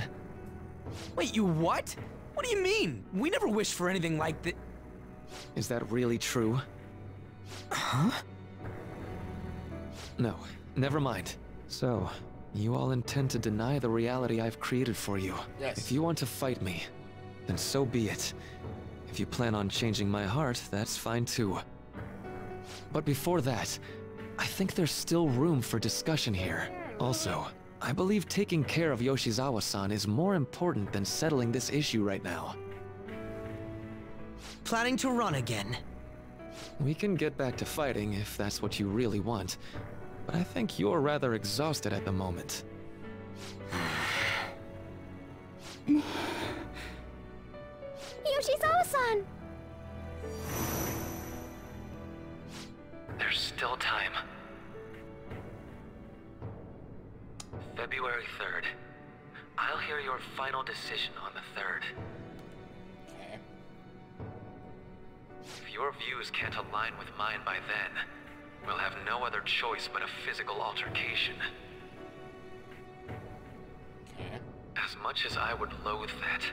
Wait, you what? What do you mean? We never wished for anything like that. Is that really true? Huh? No, never mind. So, you all intend to deny the reality I've created for you. Yes. If you want to fight me, then so be it. If you plan on changing my heart, that's fine too. But before that, I think there's still room for discussion here. Also, I believe taking care of Yoshizawa-san is more important than settling this issue right now. Planning to run again? We can get back to fighting if that's what you really want, but I think you're rather exhausted at the moment. Yoshizawa-san! There's still time. February 3rd. I'll hear your final decision on the 3rd. Okay. If your views can't align with mine by then, we'll have no other choice but a physical altercation. Okay. As much as I would loathe that,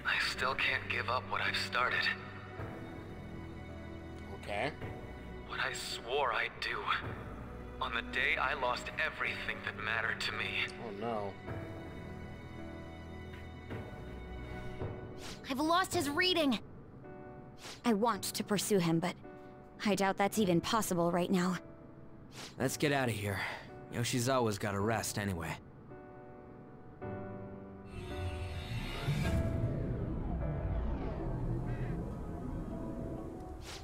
I still can't give up what I've started. Okay. What I swore I'd do. On the day I lost everything that mattered to me. Oh no. I've lost his reading. I want to pursue him, but I doubt that's even possible right now. Let's get out of here. Yoshizawa's gotta rest anyway.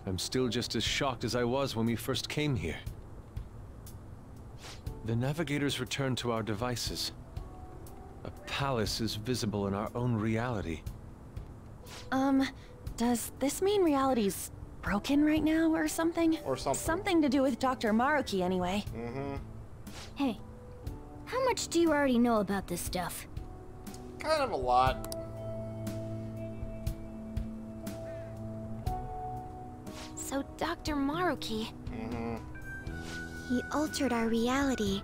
I'm still just as shocked as I was when we first came here. The navigators returned to our devices. A palace is visible in our own reality. Does this mean reality's broken right now or something? Or something. Something to do with Dr. Maruki anyway. Mm-hmm. Hey, how much do you already know about this stuff? Kind of a lot. So Dr. Maruki, Mm-hmm. he altered our reality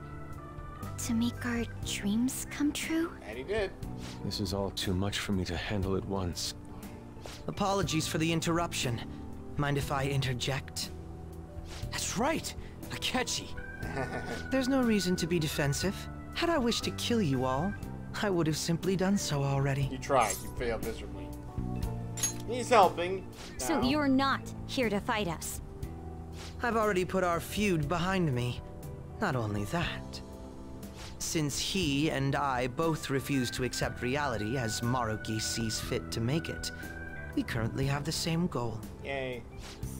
to make our dreams come true? And he did. This is all too much for me to handle at once. Apologies for the interruption. Mind if I interject? That's right! Akechi! There's no reason to be defensive. Had I wished to kill you all, I would have simply done so already. You tried. You failed miserably. He's helping. So now. you're not here to fight us? I've already put our feud behind me. Not only that. Since he and I both refuse to accept reality as Maruki sees fit to make it, we currently have the same goal. Yay.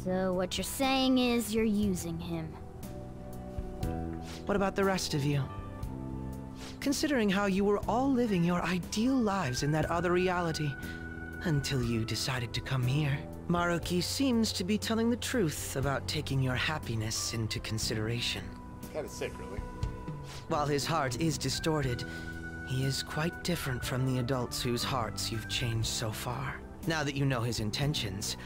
So what you're saying is you're using him. What about the rest of you? Considering how you were all living your ideal lives in that other reality, until you decided to come here. Maruki seems to be telling the truth about taking your happiness into consideration. Kind of sick, really. While his heart is distorted, he is quite different from the adults whose hearts you've changed so far. Now that you know his intentions,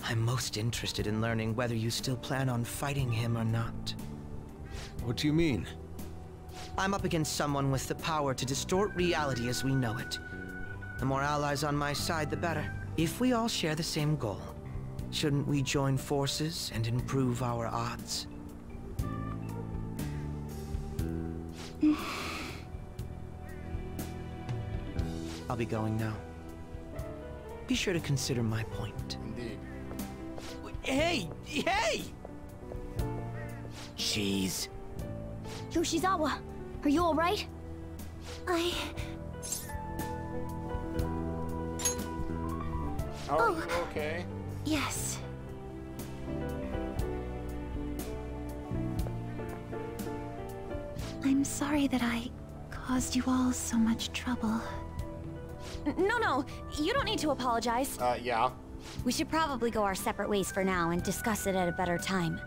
I'm most interested in learning whether you still plan on fighting him or not. What do you mean? I'm up against someone with the power to distort reality as we know it. The more allies on my side, the better. If we all share the same goal, shouldn't we join forces and improve our odds? I'll be going now. Be sure to consider my point. Indeed. Hey! Hey! Jeez. Yoshizawa, are you alright? Are you okay? Yes. I'm sorry that I caused you all so much trouble. No, you don't need to apologize. Yeah. We should probably go our separate ways for now and discuss it at a better time.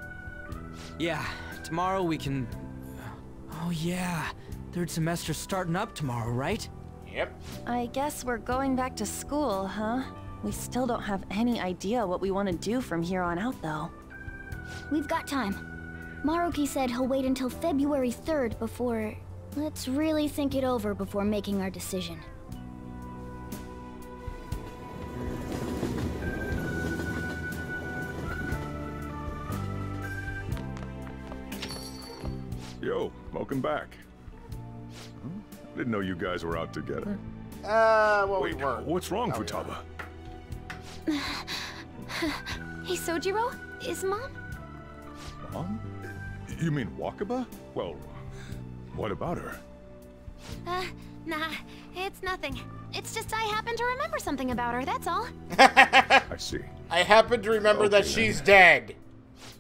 Yeah, tomorrow we can... Oh yeah, third semester's starting up tomorrow, right? Yep. I guess we're going back to school, huh? We still don't have any idea what we want to do from here on out, though. We've got time. Maruki said he'll wait until February 3rd before... Let's really think it over before making our decision. Yo, welcome back. I didn't know you guys were out together. Well, Wait, we weren't. what's wrong, Futaba? Hey, Sojiro, is Mom? Mom? You mean Wakaba? Well, what about her? Nah, it's nothing. It's just I happen to remember something about her, that's all. I see. I happen to remember Okay, that she's dead.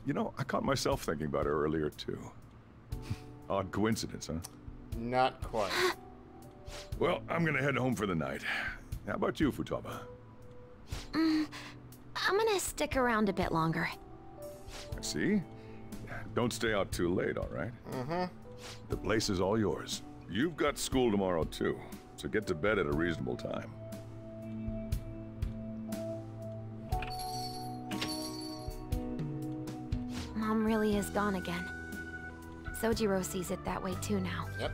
You know, I caught myself thinking about her earlier, too. Odd coincidence, huh? Not quite. Well, I'm gonna head home for the night. How about you, Futaba? I'm gonna stick around a bit longer. I see. Don't stay out too late, all right? Mm-hmm. The place is all yours. You've got school tomorrow, too, so get to bed at a reasonable time. Mom really is gone again. Sojiro sees it that way too now. Yep.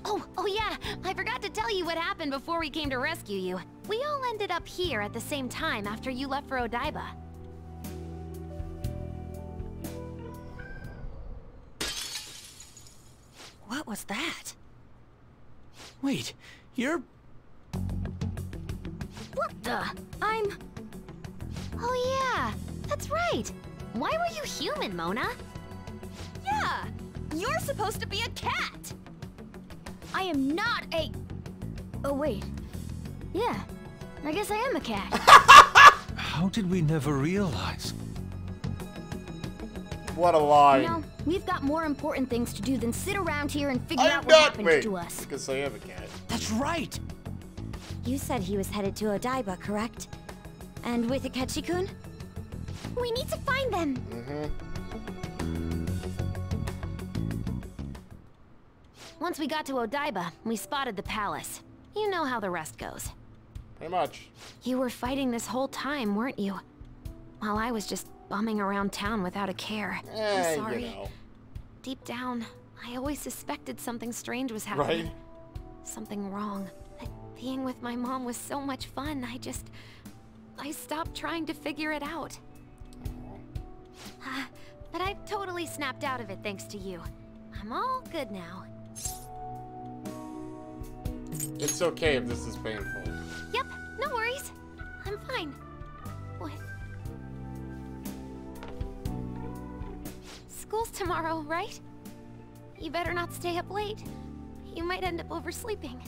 Oh yeah, I forgot to tell you what happened before we came to rescue you. We all ended up here at the same time after you left for Odaiba. What was that? Wait, you're... What the? Oh yeah, that's right. Why were you human, Mona? Yeah, you're supposed to be a cat. I am not a... Oh wait. Yeah, I guess I am a cat. How did we never realize? What a lie. You know, we've got more important things to do than sit around here and figure out what happened to us. Because I am a cat. That's right. You said he was headed to Odaiba, correct? And with Akechi-kun? We need to find them. Once we got to Odaiba, we spotted the palace. You know how the rest goes. Pretty much. You were fighting this whole time, weren't you? While I was just bumming around town without a care. I'm sorry. You know. Deep down, I always suspected something strange was happening. Right? Something wrong. Being with my mom was so much fun, I stopped trying to figure it out. But I totally snapped out of it thanks to you. I'm all good now. It's okay if this is painful. Yep, no worries. I'm fine. What? School's tomorrow, right? You better not stay up late. You might end up oversleeping.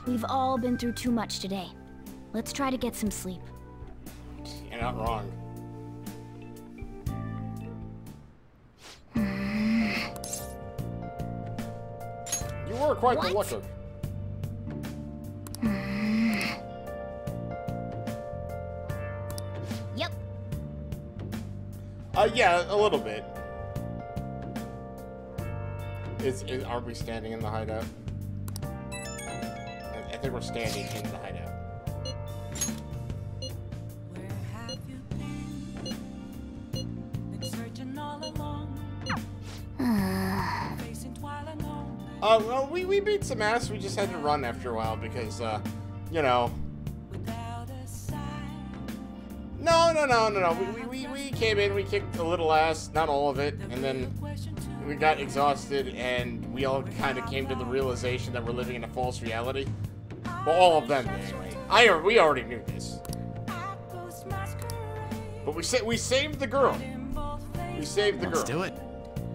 We've all been through too much today. Let's try to get some sleep. You're not wrong. You were quite the looker. Yep. Yeah, a little bit. Are we standing in the hideout? I think we're standing in the hideout. Well, we beat some ass. We just had to run after a while because, you know. No. We came in, we kicked a little ass, not all of it, and then we got exhausted, and we all kind of came to the realization that we're living in a false reality. Well, all of them, anyway. We already knew this. But we saved the girl. We saved the girl. Let's do it.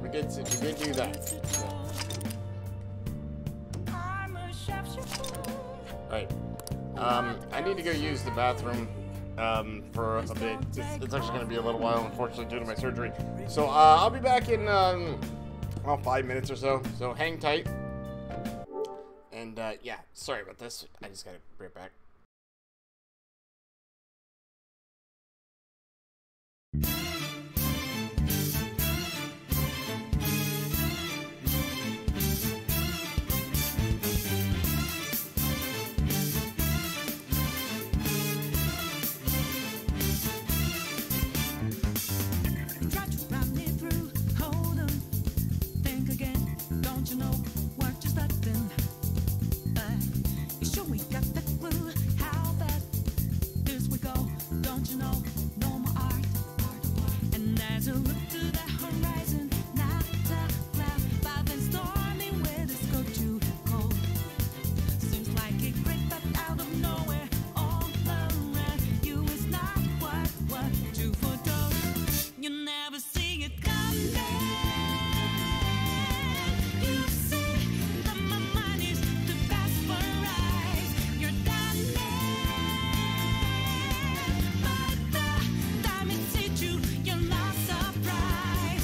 We did do that. Right. I need to go use the bathroom for a bit. It's actually going to be a little while, unfortunately, due to my surgery. So I'll be back in about 5 minutes or so. So hang tight. And yeah, sorry about this. I just got to bring it back. We got the clue. How bad this we go? Don't you know? No to look to the horizon, not a cloud. But then stormy weather's go too cold. Seems like it crept up out of nowhere, all around you is not what you foretold. You never see it coming. You see that my mind is the best for eyes. You're done, but the time it hit you, you're not surprised.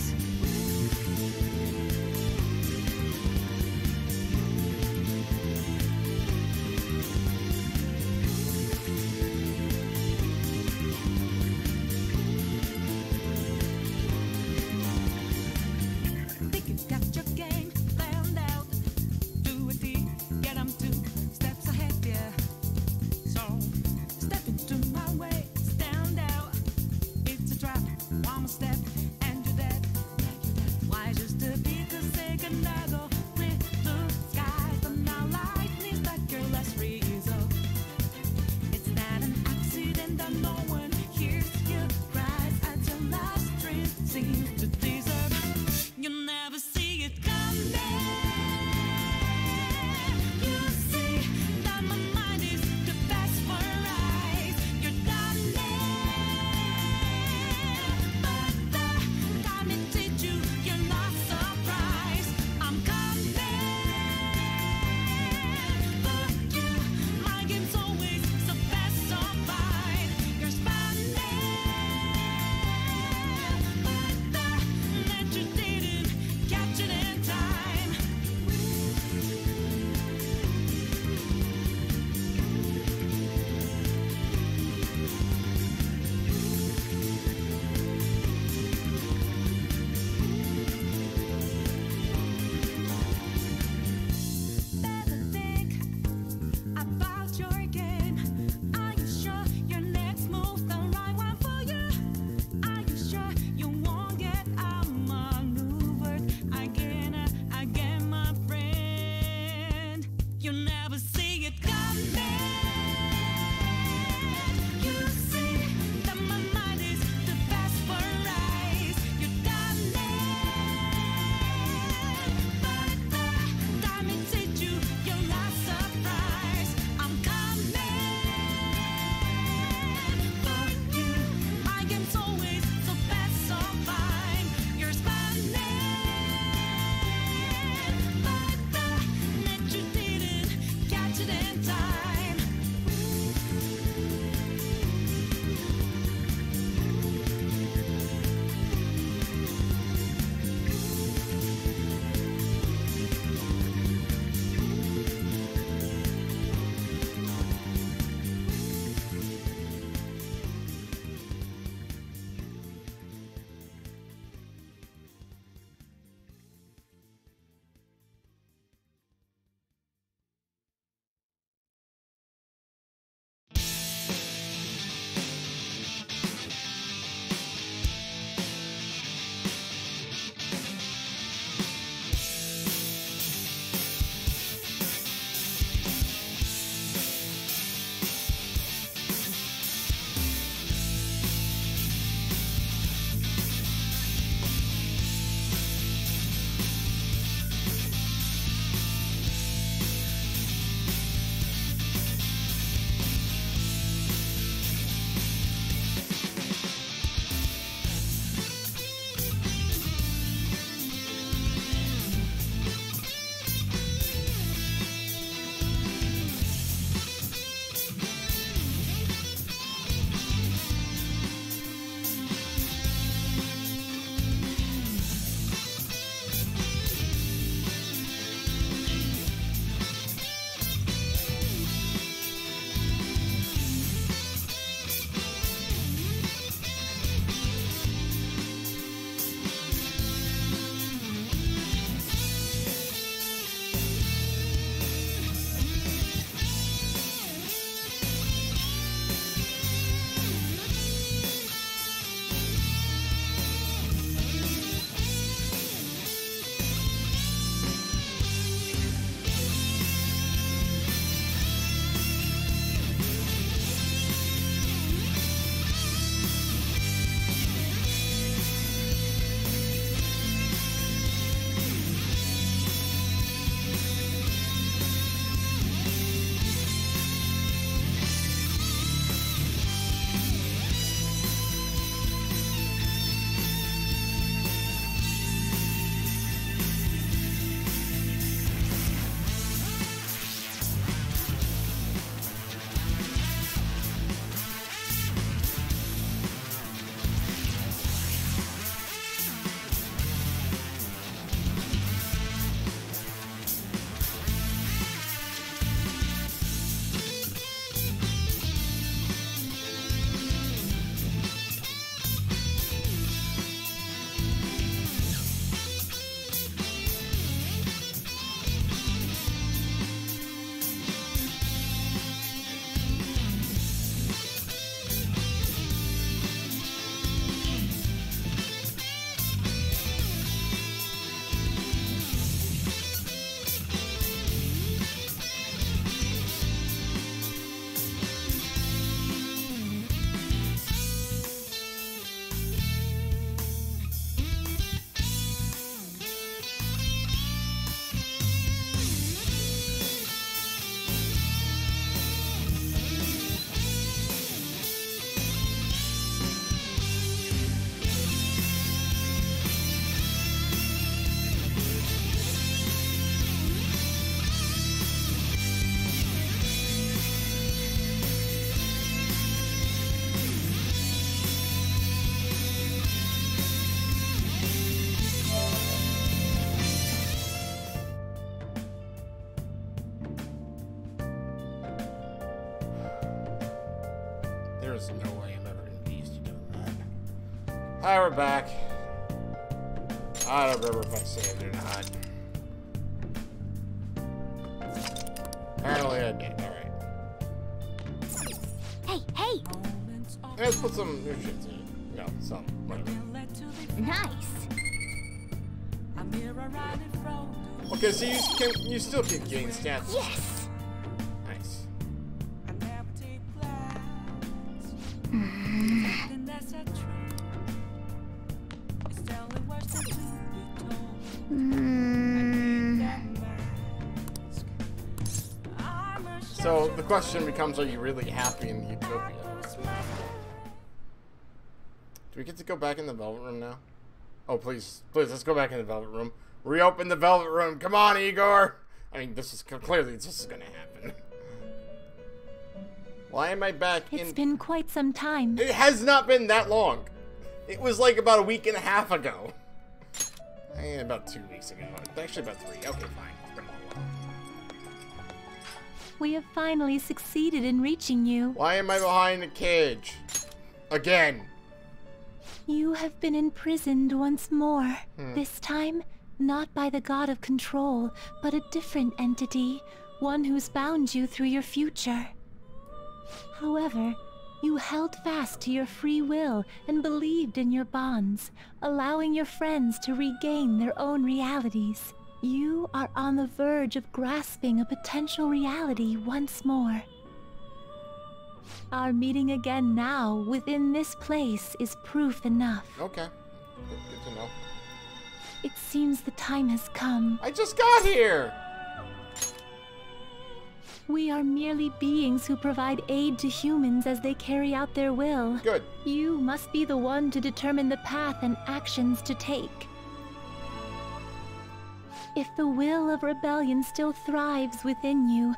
Hi, we're back. I don't remember if I saved or not. Apparently I did. Alright. Hey! Let's put some new shit in it. No, some. Whatever. Nice. Okay, so you still can gain stats. Yes. Nice. So the question becomes, are you really happy in the utopia? Do we get to go back in the Velvet Room now? Oh, please, let's go back in the Velvet Room. Reopen the Velvet Room. Come on, Igor. I mean, this is clearly gonna happen. Why am I back in? It's been quite some time. It has not been that long. It was like about a week and a half ago. About 2 weeks ago. Actually, about 3. Okay, fine. It's been a while. We have finally succeeded in reaching you. Why am I behind a cage? Again. You have been imprisoned once more. This time, not by the god of control, but a different entity, one who's bound you through your future. However, you held fast to your free will and believed in your bonds, allowing your friends to regain their own realities. You are on the verge of grasping a potential reality once more. Our meeting again now, within this place, is proof enough. Okay. Good to know. It seems the time has come. I just got here! We are merely beings who provide aid to humans as they carry out their will. Good. You must be the one to determine the path and actions to take. If the will of rebellion still thrives within you,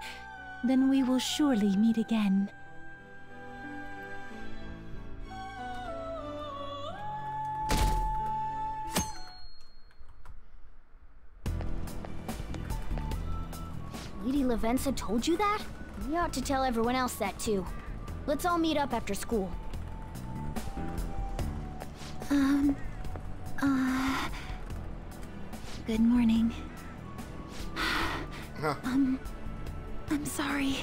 then we will surely meet again. Lady Lavenza told you that? You ought to tell everyone else that too. Let's all meet up after school. Good morning. Huh. I'm sorry.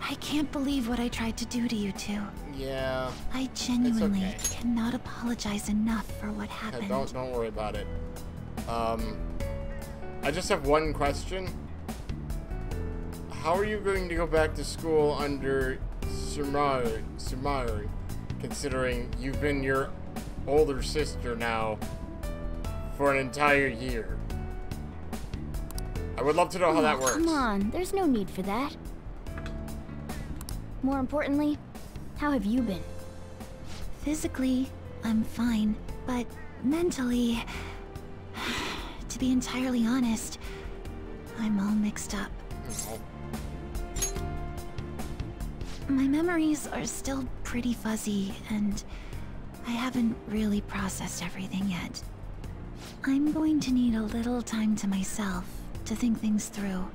I can't believe what I tried to do to you two. Yeah. I genuinely it's okay. cannot apologize enough for what happened. Yeah, don't worry about it. I just have one question. How are you going to go back to school under Sumari, considering you've been your older sister now for an entire year? I would love to know how that works. Come on, there's no need for that. More importantly, how have you been? Physically, I'm fine, but mentally, to be entirely honest, I'm all mixed up. My memories are still pretty fuzzy, and I haven't really processed everything yet. I'm going to need a little time to myself to think things through.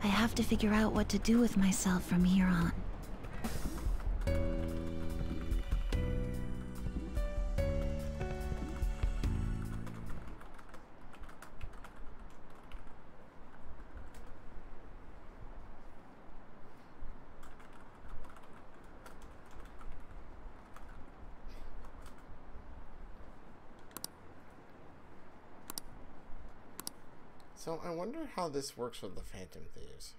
I have to figure out what to do with myself from here on. So I wonder how this works with the Phantom Thieves.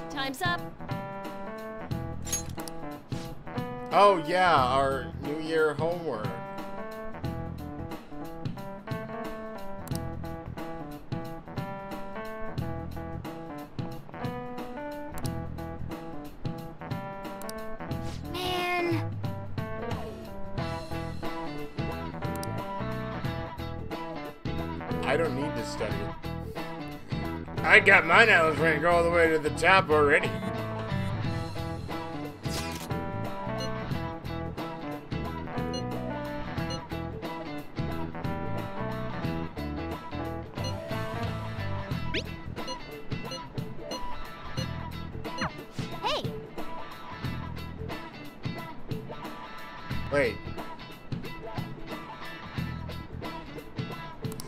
Time's up. Oh yeah, our New Year homework. Man. I don't need to study it. I got my knowledge rank all the way to the top already. Hey! Wait.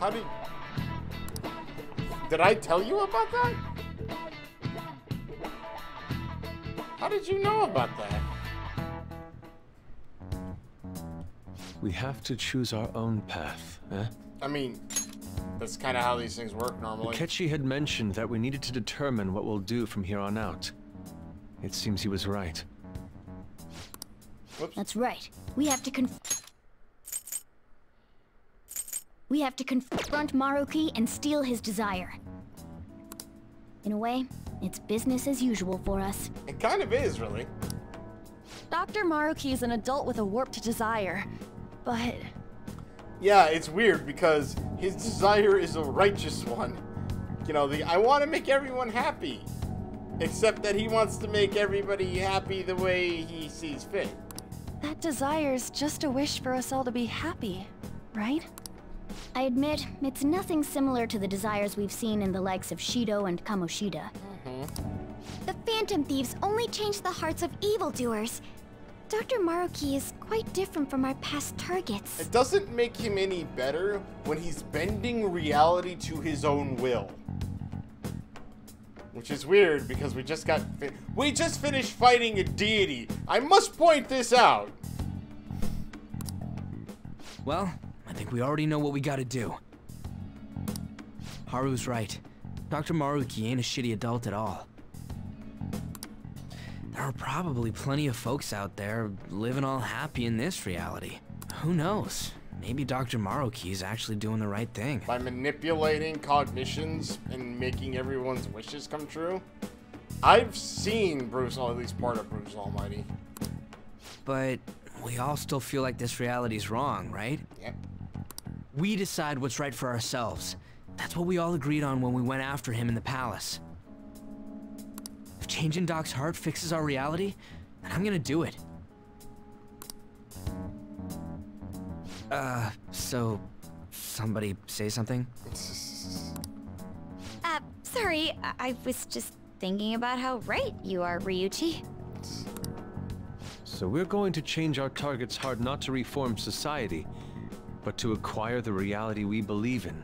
How did I tell you about that? How did you know about that? We have to choose our own path, eh? I mean, that's kind of how these things work normally. Akechi had mentioned that we needed to determine what we'll do from here on out. It seems he was right. Whoops. That's right. We have to confront Maruki and steal his desire. In a way, it's business as usual for us. It kind of is, really. Dr. Maruki is an adult with a warped desire, but... Yeah, it's weird because his desire is a righteous one. You know, I want to make everyone happy. Except that he wants to make everybody happy the way he sees fit. That desire's just a wish for us all to be happy, right? I admit, it's nothing similar to the desires we've seen in the likes of Shido and Kamoshida. The Phantom Thieves only change the hearts of evildoers. Dr. Maruki is quite different from our past targets. It doesn't make him any better when he's bending reality to his own will. Which is weird because we just finished fighting a deity. I must point this out. Well, I think we already know what we gotta do. Haru's right. Dr. Maruki ain't a shitty adult at all. There are probably plenty of folks out there living all happy in this reality. Who knows? Maybe Dr. Maruki is actually doing the right thing. By manipulating cognitions and making everyone's wishes come true? I've seen Bruce, or at least part of Bruce Almighty. But we all still feel like this reality's wrong, right? Yep. We decide what's right for ourselves. That's what we all agreed on when we went after him in the palace. If changing Doc's heart fixes our reality, then I'm gonna do it. So somebody say something? Sorry, I was just thinking about how right you are, Ryuichi. So we're going to change our target's heart not to reform society, but to acquire the reality we believe in.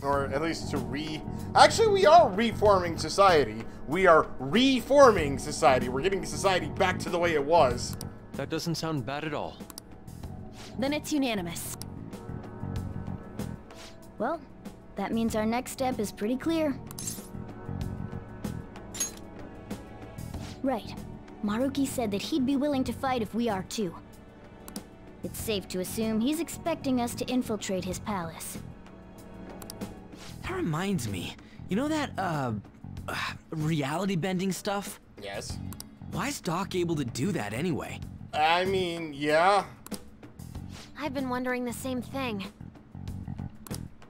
Or at least to Actually, we are reforming society. We are reforming society. We're getting society back to the way it was. That doesn't sound bad at all. Then it's unanimous. Well, that means our next step is pretty clear. Right. Maruki said that he'd be willing to fight if we are too. It's safe to assume he's expecting us to infiltrate his palace. That reminds me. You know that, reality bending stuff? Yes. Why is Doc able to do that anyway? I mean, yeah. I've been wondering the same thing.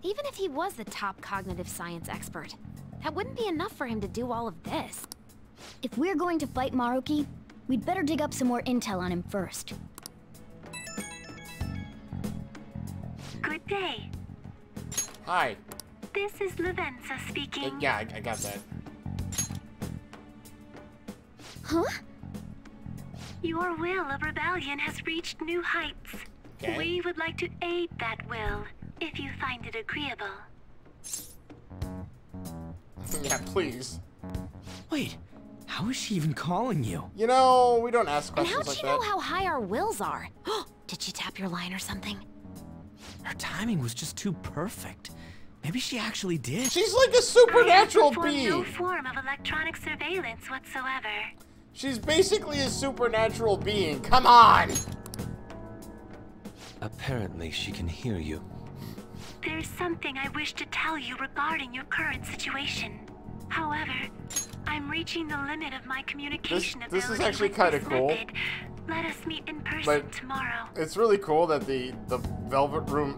Even if he was the top cognitive science expert, that wouldn't be enough for him to do all of this. If we're going to fight Maruki, we'd better dig up some more intel on him first. Good day. Hi. This is Lavenza speaking. Yeah, I got that. Huh? Your will of rebellion has reached new heights. Okay. We would like to aid that will, if you find it agreeable. Yeah, please. Wait, how is she even calling you? You know, we don't ask And questions how'd like she that. know how high our wills are? Did she tap your line or something? Her timing was just too perfect. Maybe she actually did. She's like a supernatural I have performed being. no form of electronic surveillance whatsoever. She's basically a supernatural being. Come on! Apparently, she can hear you. There's something I wish to tell you regarding your current situation. However, I'm reaching the limit of my communication ability. This is actually with kind this of cool. method. Let us meet in person But tomorrow. it's really cool that the Velvet Room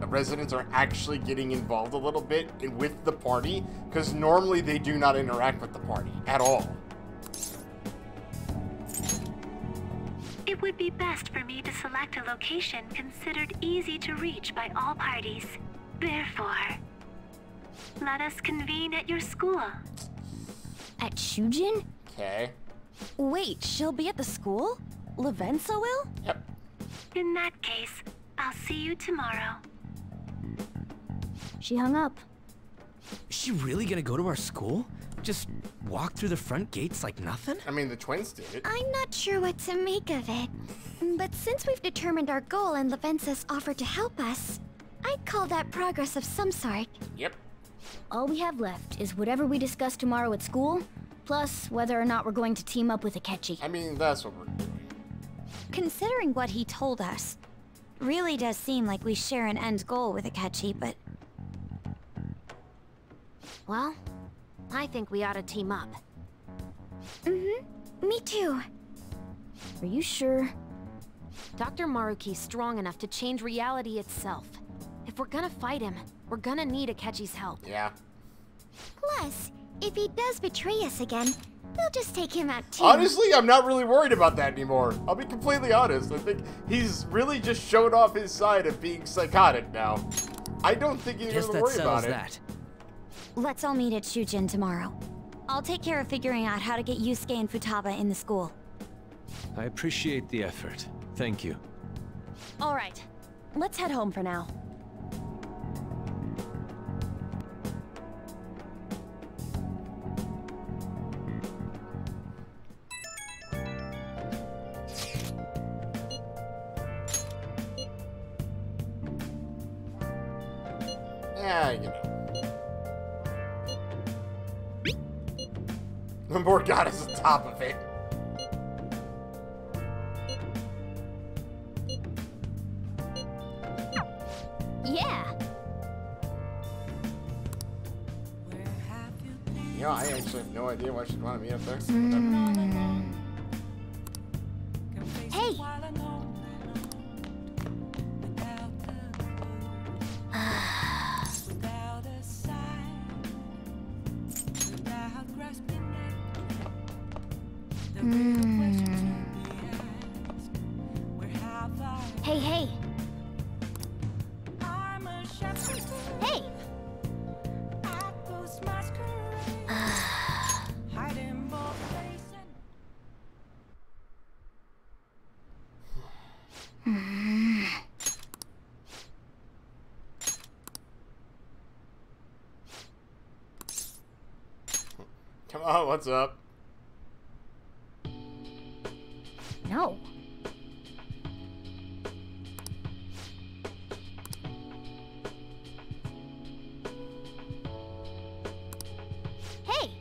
residents are actually getting involved a little bit with the party, because normally they do not interact with the party at all. It would be best for me to select a location considered easy to reach by all parties. Therefore, let us convene at your school. At Shujin? Okay. Wait, she'll be at the school? Lavenza will? Yep. In that case, I'll see you tomorrow. She hung up. Is she really gonna go to our school? Just walk through the front gates like nothing? I mean, the twins did it. I'm not sure what to make of it. But since we've determined our goal and Levensis offered to help us, I'd call that progress of some sort. Yep. All we have left is whatever we discuss tomorrow at school, plus whether or not we're going to team up with Akechi. I mean, that's what we're doing. Considering what he told us, really does seem like we share an end goal with Akechi, but... Well, I think we ought to team up. Me too. Are you sure? Dr. Maruki's strong enough to change reality itself. If we're gonna fight him, we're gonna need Akechi's help. Yeah. Plus, if he does betray us again, we'll just take him out too. Honestly, I'm not really worried about that anymore. I'll be completely honest. I think he's really just showed off his side of being psychotic now. I don't think he's gonna worry about it. Let's all meet at Shujin tomorrow. I'll take care of figuring out how to get Yusuke and Futaba in the school. I appreciate the effort. Thank you. All right, let's head home for now. Yeah, you know. Morgana's on top of it. Yeah. You know, I actually have no idea why she'd want to meet up there. Hey! Hey, hey! Hey! Come on, what's up? No. Hey!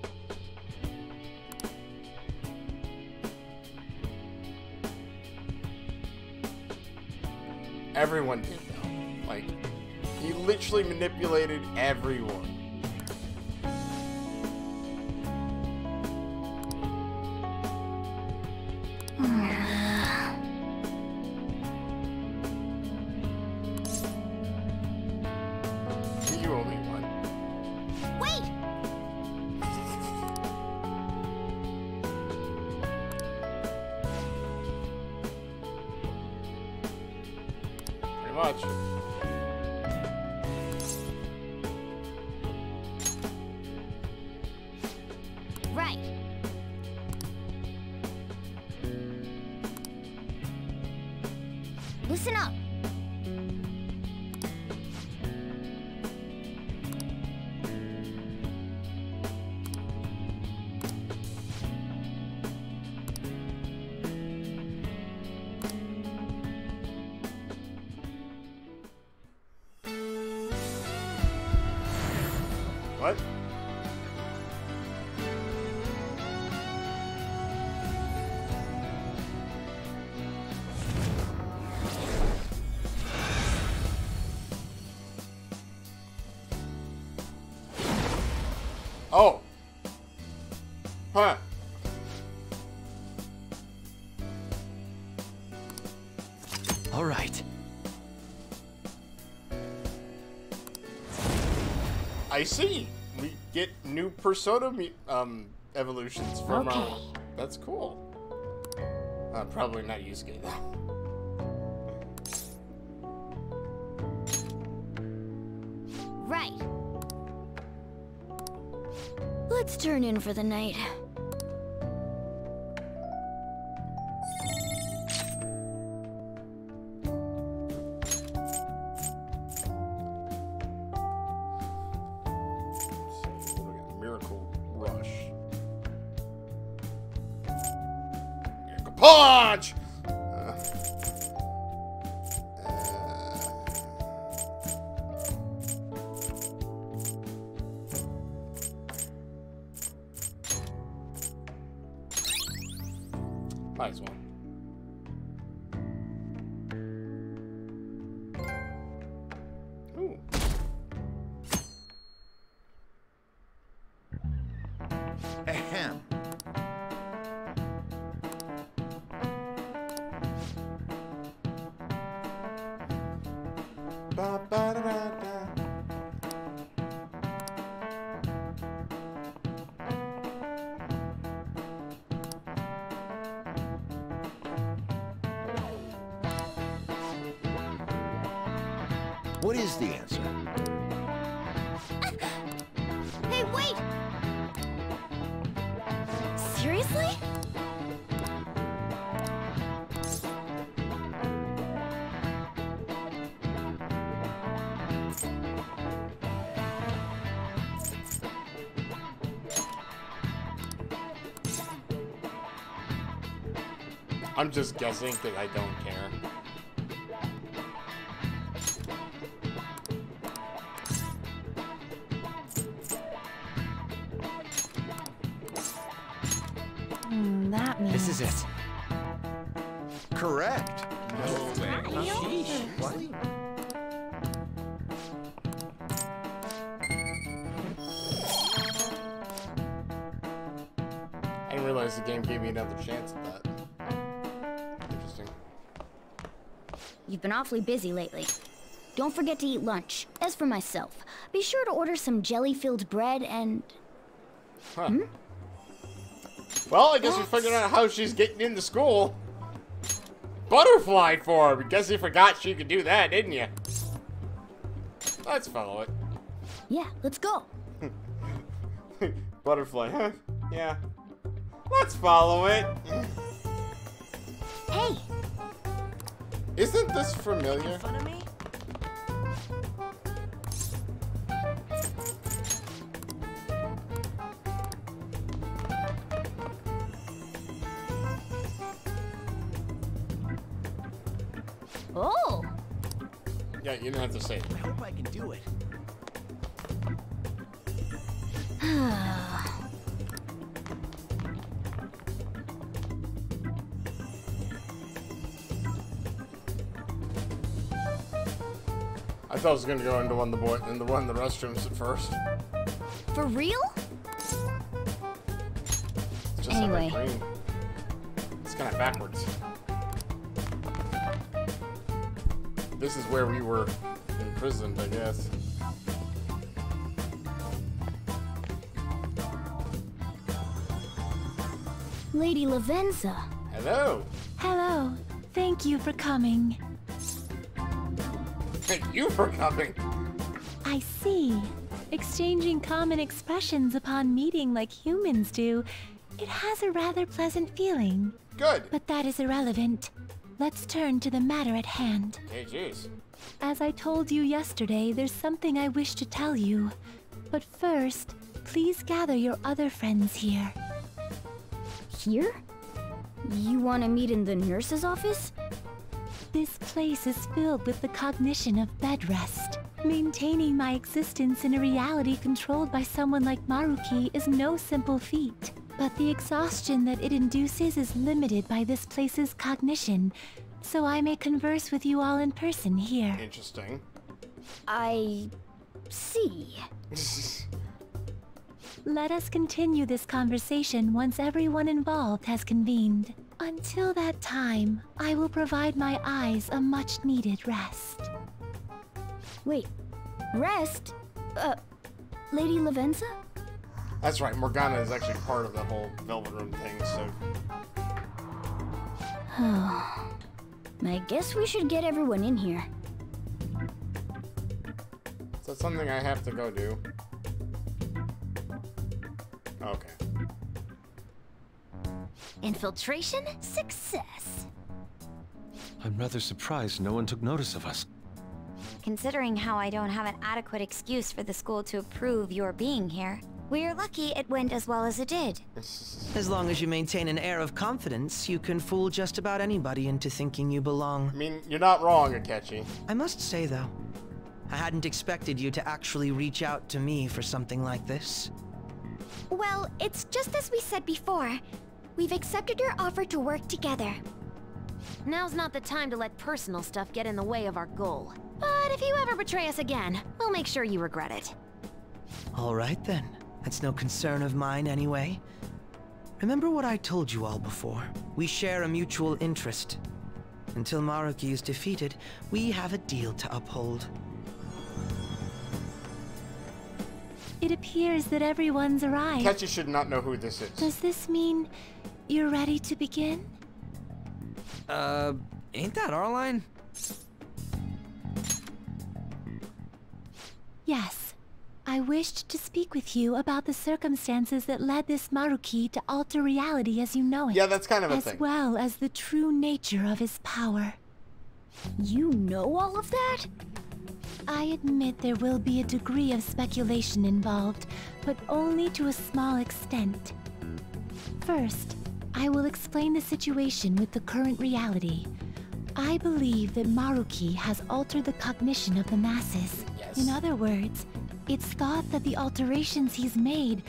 Everyone did though. Like, he literally manipulated everyone. You only won. Wait! Pretty much. Right. Listen up. What? Oh. Huh. All right. I see. We get new Persona evolutions from Okay. our... That's cool. Probably not Yusuke though. Right. Let's turn in for the night. Punch! Might as well. Ooh. Ahem. Ba, ba, da, da, da. What is the answer? Hey, wait! Seriously? I'm just guessing because I don't care. That means... This is it. Correct. No way. What? I didn't realize the game gave me another chance at that. Interesting. You've been awfully busy lately. Don't forget to eat lunch. As for myself, be sure to order some jelly-filled bread and... Huh. Well, I guess we figured out how she's getting into school. Butterfly form! Guess you forgot she could do that, didn't you? Let's follow it. Yeah, let's go. Butterfly, huh? Yeah. Let's follow it. Hey! Isn't this familiar? In front of me? Oh! Yeah, you didn't have to say it. I hope I can do it. I thought I was gonna go into one of the restrooms at first. For real? It's just Anyway. like green. It's kind of backwards. This is where we were imprisoned, I guess. Lady Lavenza. Hello. Hello. Thank you for coming. Thank you for coming. I see. Exchanging common expressions upon meeting like humans do, it has a rather pleasant feeling. Good. But that is irrelevant. Let's turn to the matter at hand. Hey, jeez. As I told you yesterday, there's something I wish to tell you. But first, please gather your other friends here. Here? You want to meet in the nurse's office? This place is filled with the cognition of bed rest. Maintaining my existence in a reality controlled by someone like Maruki is no simple feat. But the exhaustion that it induces is limited by this place's cognition, so I may converse with you all in person here. Interesting. I see. Let us continue this conversation once everyone involved has convened. Until that time, I will provide my eyes a much-needed rest. Wait, rest? Lady Lavenza? That's right, Morgana is actually part of the whole Velvet Room thing, so... I guess we should get everyone in here. Is that something I have to go do? Okay. Infiltration success. I'm rather surprised no one took notice of us. Considering how I don't have an adequate excuse for the school to approve your being here, We're lucky it went as well as it did. As long as you maintain an air of confidence, you can fool just about anybody into thinking you belong. I mean, you're not wrong, Akechi. I must say, though, I hadn't expected you to actually reach out to me for something like this. Well, it's just as we said before. We've accepted your offer to work together. Now's not the time to let personal stuff get in the way of our goal. But if you ever betray us again, we'll make sure you regret it. All right, then. That's no concern of mine, anyway. Remember what I told you all before. We share a mutual interest. Until Maruki is defeated, we have a deal to uphold. It appears that everyone's arrived. Akechi should not know who this is. Does this mean you're ready to begin? Ain't that our line? Yes. I wished to speak with you about the circumstances that led this Maruki to alter reality as you know it. Yeah, that's kind of a thing. As well as the true nature of his power. You know all of that? I admit there will be a degree of speculation involved, but only to a small extent. First, I will explain the situation with the current reality. I believe that Maruki has altered the cognition of the masses. Yes. In other words, it's thought that the alterations he's made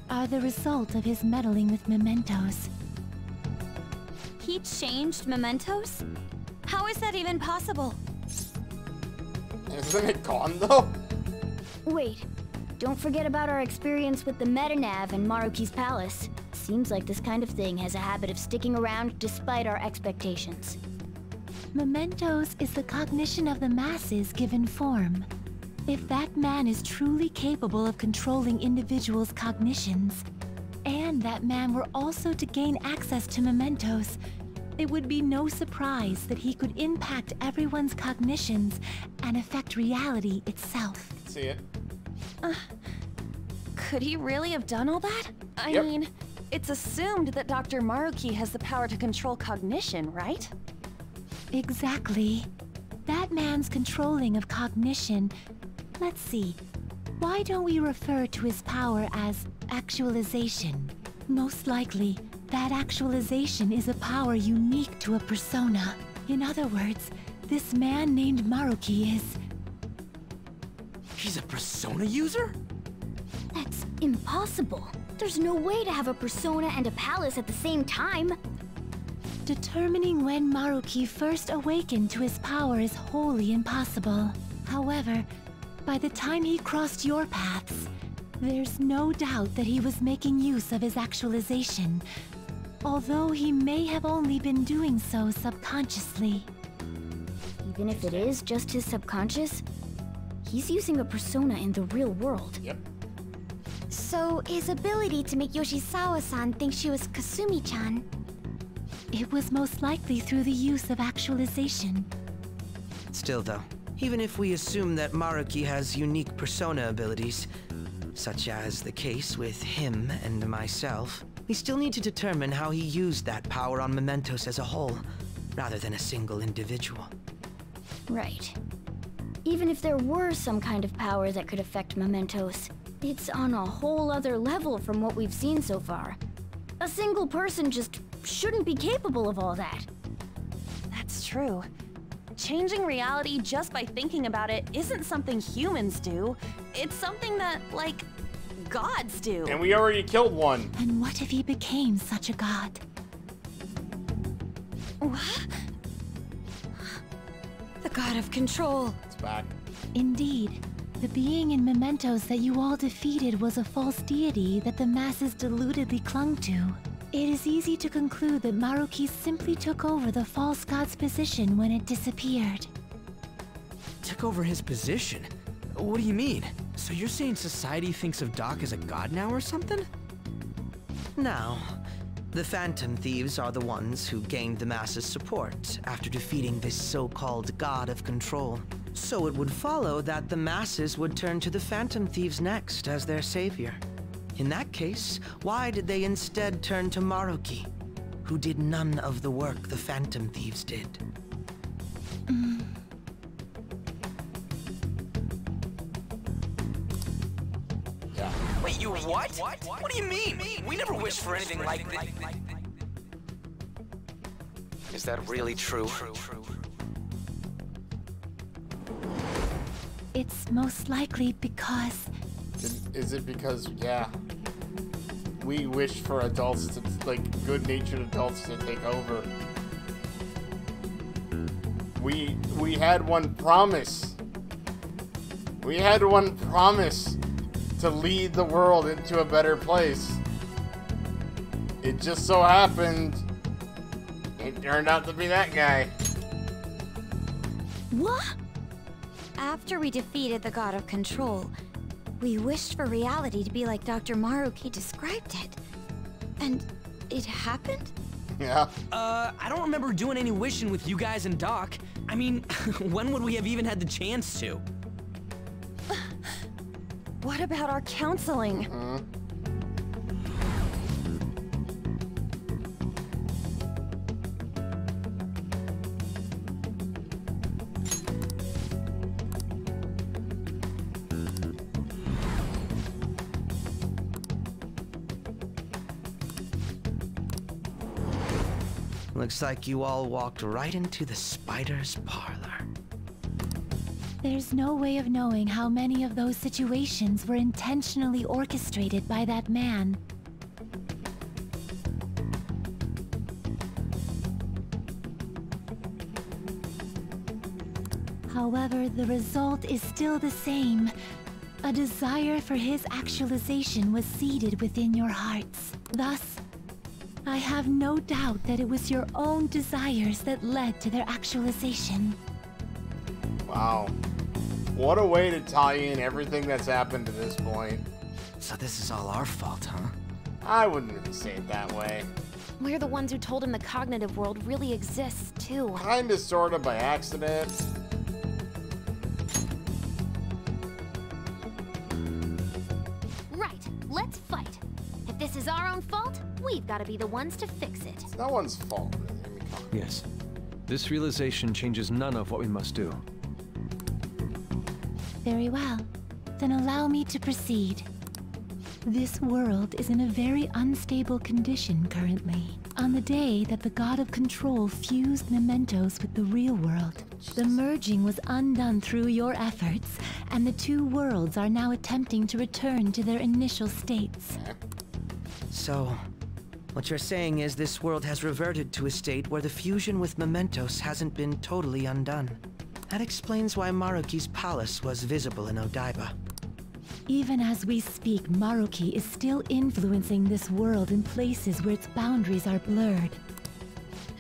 are the result of his meddling with mementos. He changed mementos? How is that even possible? Isn't it gone, though? Wait, don't forget about our experience with the Metanav in Maruki's palace. Seems like this kind of thing has a habit of sticking around despite our expectations. Mementos is the cognition of the masses given form. If that man is truly capable of controlling individuals' cognitions, and that man were also to gain access to mementos, it would be no surprise that he could impact everyone's cognitions and affect reality itself. See it. Could he really have done all that? I mean, it's assumed that Dr. Maruki has the power to control cognition, right? Exactly. That man's controlling of cognition. Let's see. Why don't we refer to his power as actualization? Most likely, that actualization is a power unique to a persona. In other words, this man named Maruki is... He's a persona user? That's impossible. There's no way to have a persona and a palace at the same time. Determining when Maruki first awakened to his power is wholly impossible. However, by the time he crossed your paths, there's no doubt that he was making use of his actualization, although he may have only been doing so subconsciously. Even if it is just his subconscious, he's using a persona in the real world. Yep. So his ability to make Yoshizawa-san think she was Kasumi-chan... It was most likely through the use of actualization. Still though, even if we assume that Maruki has unique persona abilities, such as the case with him and myself, we still need to determine how he used that power on mementos as a whole, rather than a single individual. Right. Even if there were some kind of power that could affect mementos, it's on a whole other level from what we've seen so far. A single person just shouldn't be capable of all that. That's true. Changing reality just by thinking about it isn't something humans do. It's something that, like, gods do. And we already killed one. And what if he became such a god? What? The god of control. It's back. Indeed. The being in mementos that you all defeated was a false deity that the masses deludedly clung to. It is easy to conclude that Maruki simply took over the false god's position when it disappeared. Took over his position? What do you mean? So you're saying society thinks of Doc as a god now or something? Now, the Phantom Thieves are the ones who gained the masses' support after defeating this so-called god of control. So it would follow that the masses would turn to the Phantom Thieves next as their savior. In that case, why did they instead turn to Maruki, who did none of the work the Phantom Thieves did? Yeah. Wait, Wait, you what? What do you mean? We never wished for anything like this. Is that really true? It's most likely because... Is it because, yeah, we wished for adults to, like, good-natured adults to take over? We had one promise. We had one promise to lead the world into a better place. It just so happened it turned out to be that guy. What? After we defeated the God of Control, we wished for reality to be like Dr. Maruki described it. And it happened? Yeah. I don't remember doing any wishing with you guys and Doc. I mean, when would we have even had the chance to? What about our counseling? Looks like you all walked right into the spider's parlor. There's no way of knowing how many of those situations were intentionally orchestrated by that man. However, the result is still the same. A desire for his actualization was seeded within your hearts. Thus, I have no doubt that it was your own desires that led to their actualization. Wow. What a way to tie in everything that's happened to this point. So this is all our fault, huh? I wouldn't really say it that way. We're the ones who told him the cognitive world really exists, too. Kinda, sorta, by accident. Right, let's fight. If this is our own fault, we've got to be the ones to fix it. It's no one's fault, really. Yes. This realization changes none of what we must do. Very well. Then allow me to proceed. This world is in a very unstable condition currently. On the day that the God of Control fused mementos with the real world, the merging was undone through your efforts, and the two worlds are now attempting to return to their initial states. So, what you're saying is this world has reverted to a state where the fusion with mementos hasn't been totally undone. That explains why Maruki's palace was visible in Odaiba. Even as we speak, Maruki is still influencing this world in places where its boundaries are blurred.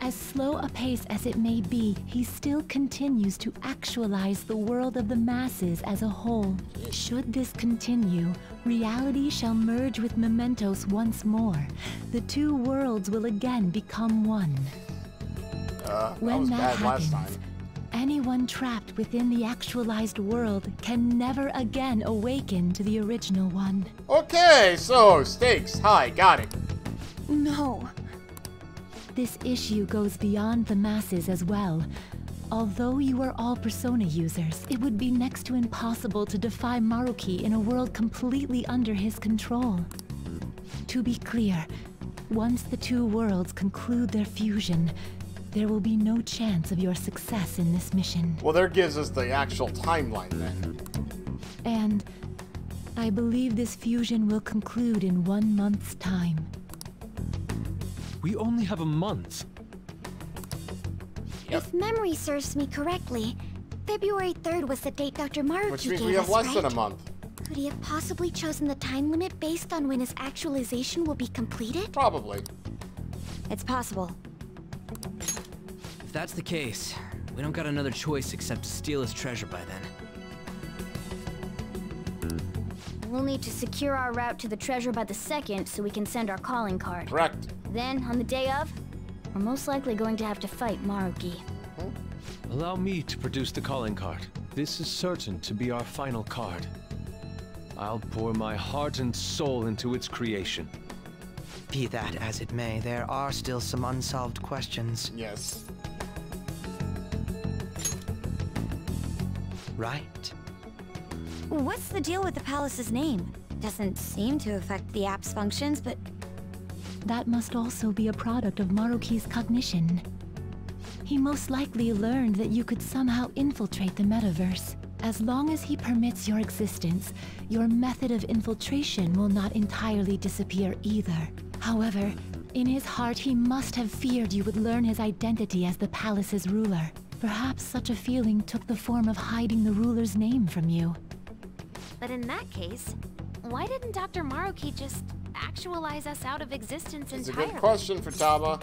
As slow a pace as it may be, he still continues to actualize the world of the masses as a whole. Should this continue, reality shall merge with mementos once more. The two worlds will again become one. When that happens, anyone trapped within the actualized world can never again awaken to the original one. Okay, so stakes high, got it. No. This issue goes beyond the masses as well. Although you are all Persona users, it would be next to impossible to defy Maruki in a world completely under his control. To be clear, once the two worlds conclude their fusion, there will be no chance of your success in this mission. Well, there gives us the actual timeline then. And I believe this fusion will conclude in 1 month's time. We only have a month. If memory serves me correctly, February 3rd was the date Dr. Maruki Which means gave we have us, less right? than a month. Could he have possibly chosen the time limit based on when his actualization will be completed? Probably. It's possible. If that's the case, we don't got another choice except to steal his treasure by then. We'll need to secure our route to the treasure by the 2nd so we can send our calling card. Correct. Then, on the day of, we're most likely going to have to fight Maruki. Allow me to produce the calling card. This is certain to be our final card. I'll pour my heart and soul into its creation. Be that as it may, there are still some unsolved questions. Yes. Right? What's the deal with the palace's name? Doesn't seem to affect the app's functions, but... That must also be a product of Maruki's cognition. He most likely learned that you could somehow infiltrate the metaverse. As long as he permits your existence, your method of infiltration will not entirely disappear either. However, in his heart he must have feared you would learn his identity as the palace's ruler. Perhaps such a feeling took the form of hiding the ruler's name from you. But in that case, why didn't Dr. Maruki just actualize us out of existence entirely? It's a good question, Futaba.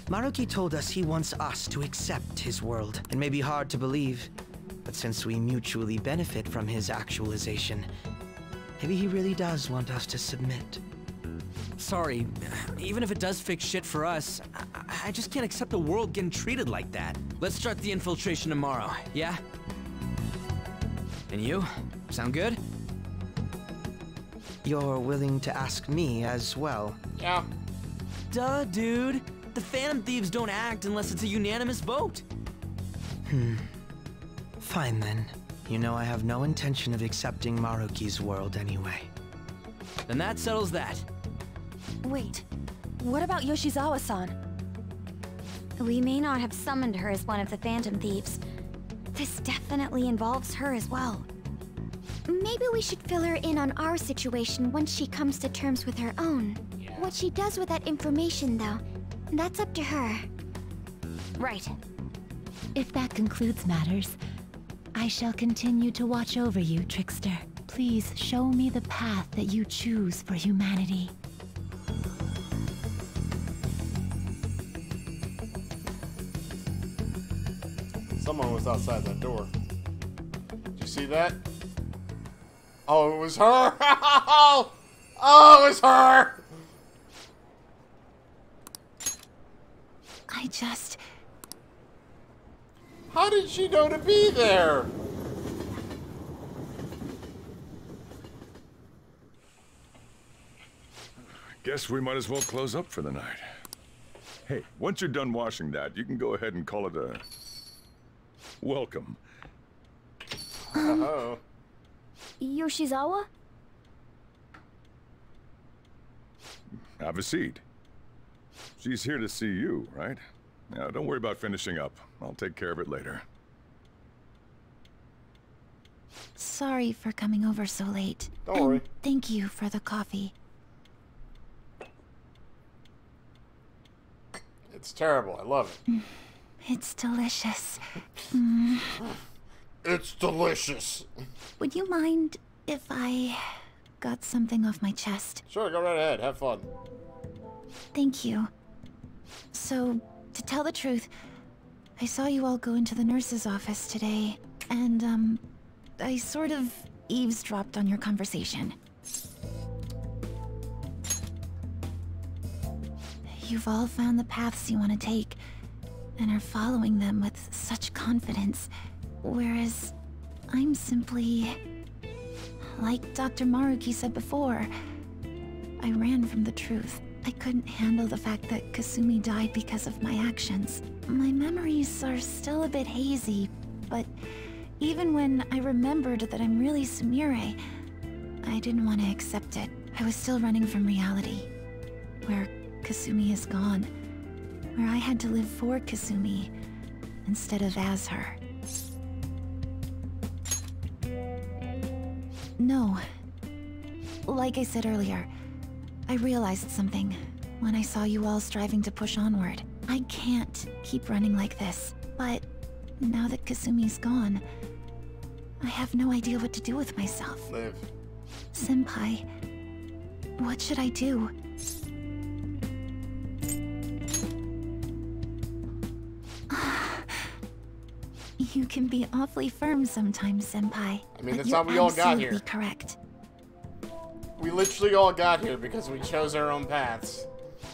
Maruki told us he wants us to accept his world. It may be hard to believe, but since we mutually benefit from his actualization, maybe he really does want us to submit. Sorry, even if it does fix shit for us, I just can't accept the world getting treated like that. Let's start the infiltration tomorrow, yeah? And you? Sound good? You're willing to ask me as well? Yeah. Duh, dude. The Phantom Thieves don't act unless it's a unanimous vote. Fine then. You know I have no intention of accepting Maruki's world anyway. Then that settles that. Wait, what about Yoshizawa-san? We may not have summoned her as one of the Phantom Thieves. This definitely involves her as well. Maybe we should fill her in on our situation once she comes to terms with her own. Yeah. What she does with that information, though, that's up to her. Right. If that concludes matters, I shall continue to watch over you, Trickster. Please show me the path that you choose for humanity. Someone was outside that door. Did you see that? Oh, it was her! Oh, it was her! I just... How did she know to be there? Guess we might as well close up for the night. Hey, once you're done washing that, you can go ahead and call it a... welcome. Uh-oh. Yoshizawa? Have a seat. She's here to see you, right? Now, don't worry about finishing up. I'll take care of it later. Sorry for coming over so late. Don't worry. Thank you for the coffee. It's terrible. I love it. It's delicious. It's delicious. Would you mind if I got something off my chest? Sure, go right ahead. Have fun. Thank you. So, to tell the truth, I saw you all go into the nurse's office today, and, I sort of eavesdropped on your conversation. You've all found the paths you want to take, and are following them with such confidence, whereas I'm simply... like Dr. Maruki said before, I ran from the truth. I couldn't handle the fact that Kasumi died because of my actions. My memories are still a bit hazy, but even when I remembered that I'm really Sumire, I didn't want to accept it. I was still running from reality, where Kasumi is gone, where I had to live for Kasumi instead of as her. No. Like I said earlier, I realized something when I saw you all striving to push onward. I can't keep running like this, but now that Kasumi's gone, I have no idea what to do with myself. Live. Senpai, what should I do? You can be awfully firm sometimes, Senpai. I mean, but that's you're how we all got absolutely here. Correct. We literally all got here because we chose our own paths.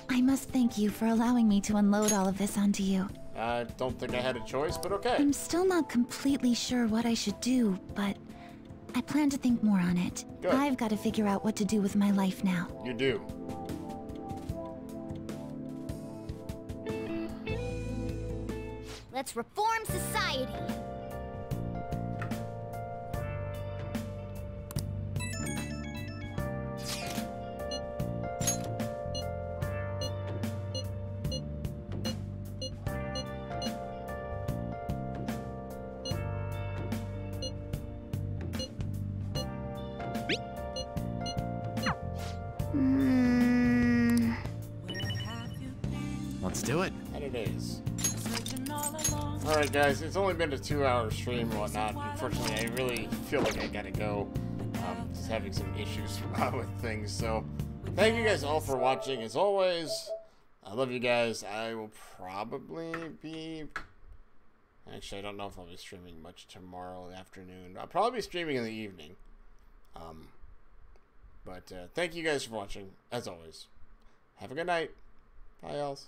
I must thank you for allowing me to unload all of this onto you. I don't think I had a choice, but okay. I'm still not completely sure what I should do, but I plan to think more on it. Good. I've got to figure out what to do with my life now. You do. Let's reform society. Let's do it. And it is. Alright guys, it's only been a 2-hour stream and whatnot. Unfortunately, I really feel like I gotta go. Just having some issues with things. So, thank you guys all for watching. As always, I love you guys. I will probably be... Actually, I don't know if I'll be streaming much tomorrow afternoon. I'll probably be streaming in the evening. But thank you guys for watching, as always. Have a good night. Bye, y'all.